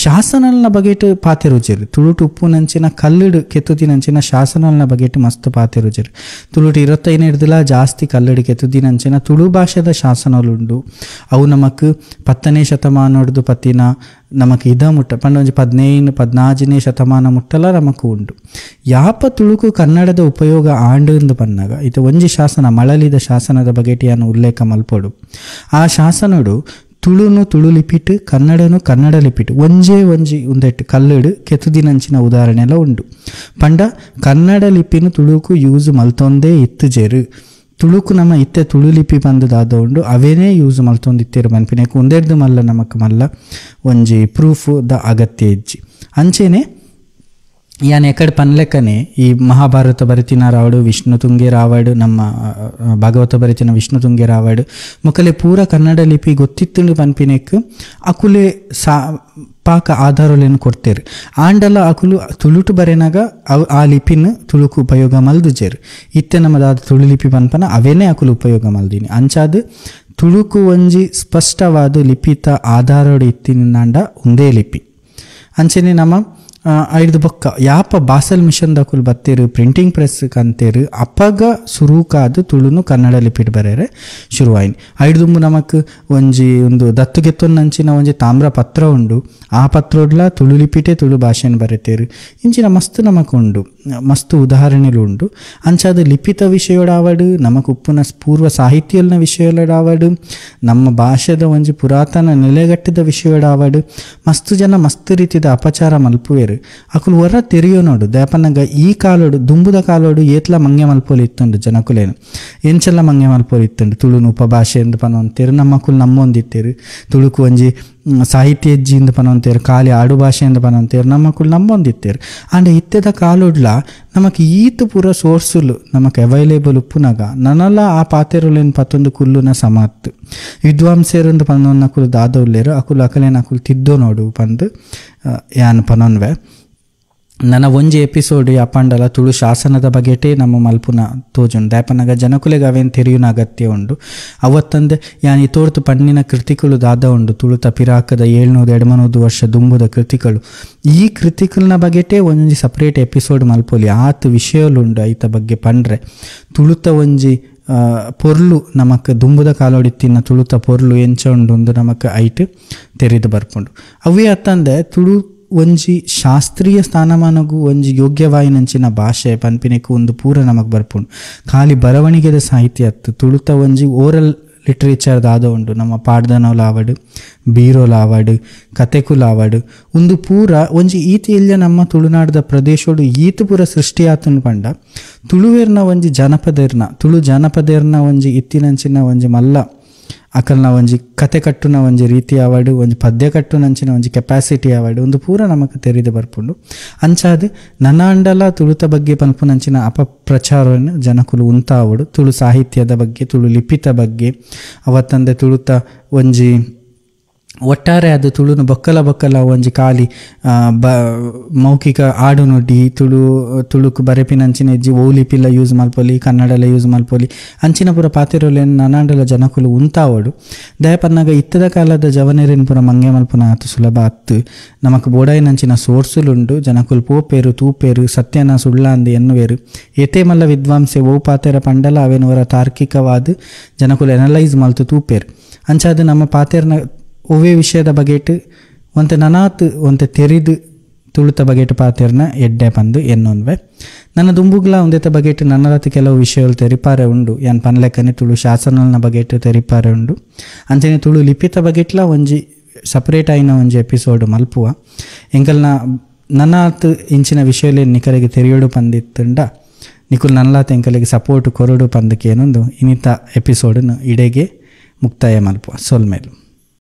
ಶಾಸನಲ್ನ ಬಗೆಟ್ ಪಾತೆ ರುಚಿರು ತುಳುಟು ಉಪ್ಪು ನಂಚಿನ ಕಲ್ಲುಡು ಕೆತ್ತುದಿನಂಚಿನ ಶಾಸನಲ್ನ ಬಗೆಟ್ ಮಸ್ತ್ ಪಾತೆ ರುಚಿರು ತುಳುಟು 25 ಹಿಡ್ದಿಲ ಜಾಸ್ತಿ ಕಲ್ಲುಡು ಕೆತ್ತುದಿನಂಚಿನ ತುಳು ಭಾಷೆದ ಶಾಸನలుండు ಅವು ನಮಕ್ 10ನೇ ಶತಮಾನೋಡ್ದು ಪತ್ತಿನ ನಮಕ್ ಇದ ಮುಟ್ಟ ಪಂಡ ಒಂಜಿ 15-14ನೇ ಶತಮಾನ ಮುಟ್ಟಲ ನಮಕ್ ಉಂಡು ಯಾಪ ತುಳುಕು ಕನ್ನಡದ ಉಪಯೋಗ ಆಂಡು ಪನ್ನಾಗ ಇದು ಒಂಜಿ ಶಾಸನ ಮಳಲಿದ ಶಾಸನದ ಬಗೆಟಿಯನ್ನು ಉಲ್ಲೇಖ ಮಲ್ಪೊಡು ಆ ಶಾಸನಡು ತುಳುನು ತುಳು ಲಿಪಿಟ್ ಕನ್ನಡನು ಕನ್ನಡ ಲಿಪಿಟ್ ಒಂಜೇ ಒಂದೆಟ್ಟು ಕಲ್ಲುಡು ಕೆತ್ತುದಿನಂಚಿನ ಉದಾಹರಣೆ ಎಲ್ಲ ಉಂಡು ಪಂಡ ಕನ್ನಡ ಲಿಪಿನು ತುಳುಕು ಯೂಸ್ ಮಲ್ತೊಂದೇ ಇತ್ತುಜೇರು ತುಳುಕು ನಮ್ಮ ಇತ್ತೆ ತುಳು ಲಿಪಿ ಬಂದದಾದ ಉಂಡು ಅವೇನೇ ಯೂಸ್ ಮಲ್ತೊಂದಿತ್ತೇರು ಮನ್ಪಿನೆಕ್ ಒಂದೆರ್ದು ಮಲ್ಲ ನಮಕ್ ಮಲ್ಲ ಒಂಜಿ ಪ್ರೂಫ್ ದ ಅಗತ್ಯ ಇಜ್ಜಿ ಅಂಚೆನೆ ಯಾನ್ ಎಕಡೆ ಪನ್ಲೆಕ್ಕನೆ ಈ ಮಹಾಭಾರತ ಬರಿತಿನ ರಾವಡು ವಿಷ್ಣು ತುಂಗೆ ರಾವಡು ನಮ್ಮ ಭಾಗವತ ಬರಿತಿನ ವಿಷ್ಣು ತುಂಗೆ ರಾವಡು ಮುಖಲೆ ಪೂರ ಕನ್ನಡ ಲಿಪಿ ಗೊತ್ತಿತ್ತು ಪನ್ಪಿನೆಕ್ ಅಕುಲೆ ಪಾಕ ಆಧಾರಲೇನು ಕೊಡ್ತೇರು ಆಂಡಲ ಅಕುಲು ತುಳುಟು ಬರೆನಾಗ ಆ ಲಿಪಿನ ತುಳುಕು ಉಪಯೋಗ ಮಲ್ದುಜೇರು ಇತ್ತೆ ನಮ್ಮದಾದ ತುಳು ಲಿಪಿ ಪನ್ಪನ ಅವೇನೇ ಅಕುಲು ಉಪಯೋಗ ಮಲ್ದಿನಿ ಅಂಚಾದ ತುಳುಕು ಒಂಜಿ ಸ್ಪಷ್ಟವಾದ ಲಿಪಿತ ಆಧಾರಡು ಇತ್ತಿನಾಂಡ ಒಂದೇ ಲಿಪಿ ಅಂಚೆನೆ ನಮ್ಮ ಐದು ಬೊಕ್ಕ ಯಾಪ ಬಾಸಲ್ ಮಿಷನ್ ದಕುಲು ಬತ್ತೇರು ಪ್ರಿಂಟಿಂಗ್ ಪ್ರೆಸ್ ಕಂತೇರು ಅಪ್ಪಗ ಸುರೂಕಾದ ತುಳುನು ಕನ್ನಡ ಲಿಪಿಟ್ ಬರೆರೆ ಶುರುವಾಯಿನಿ ಐದುಂಬು ನಮಕ್ ಒಂಜಿ ಒಂದು ದತ್ತುಗೆತ್ತೊಂದಂಚಿನ ಒಂಜಿ ತಾಮ್ರ ಪತ್ರ ಉಂಡು ಆ ಪತ್ರೋಡ್ಲ ತುಳು ಲಿಪಿಟೇ ತುಳು ಭಾಷೆನ ಬರೆತೇರು ಇಂಚಿನ ಮಸ್ತ್ ನಮಕ್ ಉಂಡು ಮಸ್ತ್ ಉದಾಹರಣೆಲು ಉಂಡು ಅಂಚಾದ ಲಿಪಿತ ವಿಷಯಡಾವಡು ನಮಕ್ ಉಪ್ಪುನ ಪೂರ್ವ ಸಾಹಿತ್ಯಲ್ನ ವಿಷಯಡಾವಡು ನಮ್ಮ ಭಾಷೆದ ಒಂಜಿ ಪುರಾತನ ನೆಲೆಗಟ್ಟಿದ ವಿಷಯಡಾವಡು ಮಸ್ತ್ ಜನ ಮಸ್ತ್ ರೀತಿದ ಅಪಚಾರ ಮಲ್ಪುವೆರು ಅಕುಲು ಹೊರ ತೆರಿಯೋ ನೋಡು ದೇಪನ್ನಗ ಈ ಕಾಲೋಡು ದುಂಬುದ ಕಾಲೋಡು ಏತ್ಲ ಮಂಗೆ ಮಲ್ಪೋಲಿ ಇತ್ತುಂಡು ಜನಕುಲೇನು ಎಂಚೆಲ್ಲ ಮಂಗೆ ಮಲ್ಪೋಲಿ ಇತ್ತುಂಡು ತುಳುನು ಉಪಭಾಷೆ ಎಂದು ಪನೊಂತೇರು ನಮ್ಮಕುಲು ನಮ್ಮೊಂದಿತ್ತೇರು ತುಳುಕು ಒಂಜಿ ಸಾಹಿತ್ಯ ಹೆಜ್ಜಿಯಿಂದ ಪನೊಂತೇರು ಖಾಲಿ ಆಡು ಭಾಷೆಯಿಂದ ಪನೊಂತೇರು ನಮ್ಮಕುಲು ನಮ್ಮೊಂದಿತ್ತೇರು ಆಂಡ ಇತ್ತೆದ ಕಾಲೋಡ್ಲ ನಮಕ್ ಈತು ಪೂರ ಸೋರ್ಸುಲು ನಮಕ್ ಅವೈಲೇಬಲ್ ಉಪ್ಪುನಾಗ ನನಲ್ಲ ಆ ಪಾತೆರುಲೇನು ಪತ್ತೊಂದು ಕುಲ್ಲುನ ಸಮತ್ತು ವಿದ್ವಾಂಸೇರು ಪನೊಂದು ಅಕುಲು ದಾದವುಲ್ಲೇರು ಅಕುಲು ಅಕಲೇನು ಅಕುಲು ತಿದ್ದೋ ನೋಡು ಪಂದು ಯಾನ್ ಪನೊನ್ವೆ ನನ್ನ ಒಂಜಿ ಎಪಿಸೋಡ್ ಅಪ್ಪಂಡಲ ತುಳು ಶಾಸನದ ಬಗೆಟೇ ನಮ್ಮ ಮಲ್ಪುನ ತೋಜುಂಡು ದಾಯಪನಗ ಜನಕುಲೆಗೆ ಅವೇನು ತೆರಿಯುನ ಅಗತ್ಯ ಉಂಡು ಅವತ್ತಂದೆ ಯಾನ್ ಈ ತೋರ್ತು ಪಣ್ಣಿನ ಕೃತಿಗಳು ದಾದ ಉಂಡು ತುಳುತ ಪಿರಾಕದ 700-800 ವರ್ಷ ದುಂಬುದ ಕೃತಿಗಳು ಈ ಕೃತಿಗಳನ್ನ ಬಗೆಟೇ ಒಂಜಿ ಸಪ್ರೇಟ್ ಎಪಿಸೋಡ್ ಮಲ್ಪೊಲಿ ಆತ ವಿಷಯಲುಂಡು ಐತ ಬಗ್ಗೆ ಪಂಡ್ರೆ ತುಳುತ ಒಂಜಿ ಪೊರ್ಲು ನಮಕ್ ದುಂಬುದ ಕಾಲೊಡಿತ್ತಿನ ತುಳುತ ಪೊರ್ಲು ಎಂಚ ಉಂಡು ನಮಕ್ ಐಟ್ ತೆರೆದು ಬರ್ಪುಂಡು. ಅವೇ ಅತ್ತಂದೆ ತುಳು ಒಂಜಿ ಶಾಸ್ತ್ರೀಯ ಸ್ಥಾನಮಾನಗೂ ಒಂಜಿ ಯೋಗ್ಯವಾಯಿನಂಚಿನ ಭಾಷೆ ಪನ್ಪಿನೆಕು ಒಂದು ಪೂರ ನಮಕ್ ಬರ್ಪುಂಡು. ಖಾಲಿ ಬರವಣಿಗೆದ ಸಾಹಿತ್ಯ ಅತ್ತು ತುಳುತ ಒಂಜಿ ಓರಲ್ ಲಿಟ್ರೇಚರ್ದ ಆದ ಉಂಡು. ನಮ್ಮ ಪಾಡ್ದನೋಲ ಆವಡು, ಬೀರೋಲ ಆವಡು, ಕತೆಕುಲ ಆವಡು ಒಂದು ಪೂರ ಒಂಜಿ ಈತಿ ಇಲ್ಯ ನಮ್ಮ ತುಳುನಾಡದ ಪ್ರದೇಶೋಡು ಈತ ಪೂರ ಸೃಷ್ಟಿ ಆತನು ಪಂಡ ತುಳುವೇರ್ನ ಒಂಜಿ ಜನಪದೇರ್ನ ತುಳು ಜನಪದೇರ್ನ ಒಂಜಿ ಇತ್ತಿನಂಚಿನ ಒಂಜಿ ಮಲ್ಲ ಅಕಲ್ನ ಒಂಜಿ ಕತೆ ಕಟ್ಟುನ ಒಂಜಿ ರೀತಿ ಆವಡು, ಒಂಜಿ ಪದ್ಯ ಕಟ್ಟುನಂಚಿನ ಒಂಜಿ ಕೆಪಾಸಿಟಿ ಆವಡು ಒಂದು ಪೂರ ನಮಕ್ ತೆರೆದು ಬರ್ಪುಂಡು. ಅಂಚಾದ್ ನನಾಂಡಲ ತುಳುತ ಬಗ್ಗೆ ಪನ್ಪುನಂಚಿನ ಅಪಪ್ರಚಾರವನ್ನು ಜನಕುಲು ಉಂತಾವಡು. ತುಳು ಸಾಹಿತ್ಯದ ಬಗ್ಗೆ, ತುಳು ಲಿಪಿತ ಬಗ್ಗೆ ಅವತ್ತಂದೆ ತುಳುತ ಒಂಜಿ ಒಟ್ಟಾರೆ ಅದು ತುಳುನು ಬೊಕ್ಕಲ ಒಂಜಿ ಖಾಲಿ ಮೌಖಿಕ ಆಡು ನುಡಿ ತುಳುಕು ಬರೆಪಿನಂಚಿನ ಹೆಜ್ಜಿ ಓಲಿಪಿಲ್ಲ ಯೂಸ್ ಮಲ್ಪೊಲಿ, ಕನ್ನಡಲ ಯೂಸ್ ಮಲ್ಪೊಲಿ ಅಂಚಿನ ಪೂರ ಪಾತಿರೋಲೇನು ನನಾಂಡಲ ಜನಕುಲು ಉಂತಾವಡು. ದಯಪನ್ನಾಗ ಇತ್ತದ ಕಾಲದ ಜವನೇರಿನ ಪೂರ ಮಂಗೆ ಮಲ್ಪುನ ಆತು ಸುಲಭ ಅತ್ತು. ನಮಕ್ ಬೋಡಾಯಿನಂಚಿನ ಸೋರ್ಸುಲುಂಡು ಜನಕುಲು ಪೋಪೇರು ತೂಪೇರು ಸತ್ಯನ ಸುಳ್ಳ ಅಂದು ಎನ್ನುವೇರು ಏತೇ ಮಲ್ಲ ವಿದ್ವಾಂಸೆ ಓ ಪಾತೆರ ಪಂಡಲ ಅವೇನುವರ ತಾರ್ಕಿಕವಾದ ಜನಕುಲು ಎನಲೈಸ್ ಮಲ್ತು ತೂಪೇರು. ಅಂಚಾದ ನಮ್ಮ ಪಾತೆರ್ನ ಒವೇ ವಿಷಯದ ಬಗೆಟ್ ಒಂತೆ ನನಾತ್ ಒಂತೆ ತೆರಿದು ತುಳುತ ಬಗೆಟ್ ಪಾತೆರ್ನ ಎಡ್ಡೆ ಪಂದು ಎನ್ನೊನ್ವೆ. ನನ್ನ ದುಂಬುಗ್ಲ ಒಂದೇತ ಬಗೆಟ್ ನನ್ನರತಿ ಕೆಲವು ವಿಷಯಗಳು ತೆರಿಪಾರೆ ಉಂಡು. ಯಾನ್ ಪನ್ಲೆಕ್ಕನೆ ತುಳು ಶಾಸನಲ್ನ ಬಗೆಟ್ ತೆರಿಪಾರೆ ಉಂಡು. ಅಂಚನೆ ತುಳು ಲಿಪಿತ ಬಗೆಟ್ಲ ಒಂಜಿ ಸಪ್ರೇಟ್ ಆಯಿನ ಒಂಜಿ ಎಪಿಸೋಡ್ ಮಲ್ಪುವ ಎಂಕಲ್ನ ನನ್ನಾತ್ ಇಂಚಿನ ವಿಷಯಲೇನು ನಿಕಲಿಗೆ ತೆರೆಯೋಡು ಪಂದಿತ್ತುಂಡ ನಿಕುಲ್ ನನ್ನಲಾತ ಎಂಕಲಿಗೆ ಸಪೋರ್ಟ್ ಕೊರಡು ಪಂದಕ್ಕೆ ಏನೊಂದು ಇನ್ನಿತ ಎಪಿಸೋಡನ್ನು ಇಡೆಗೆ ಮುಕ್ತಾಯ ಮಲ್ಪುವ ಸೊಲ್ಮೇಲು.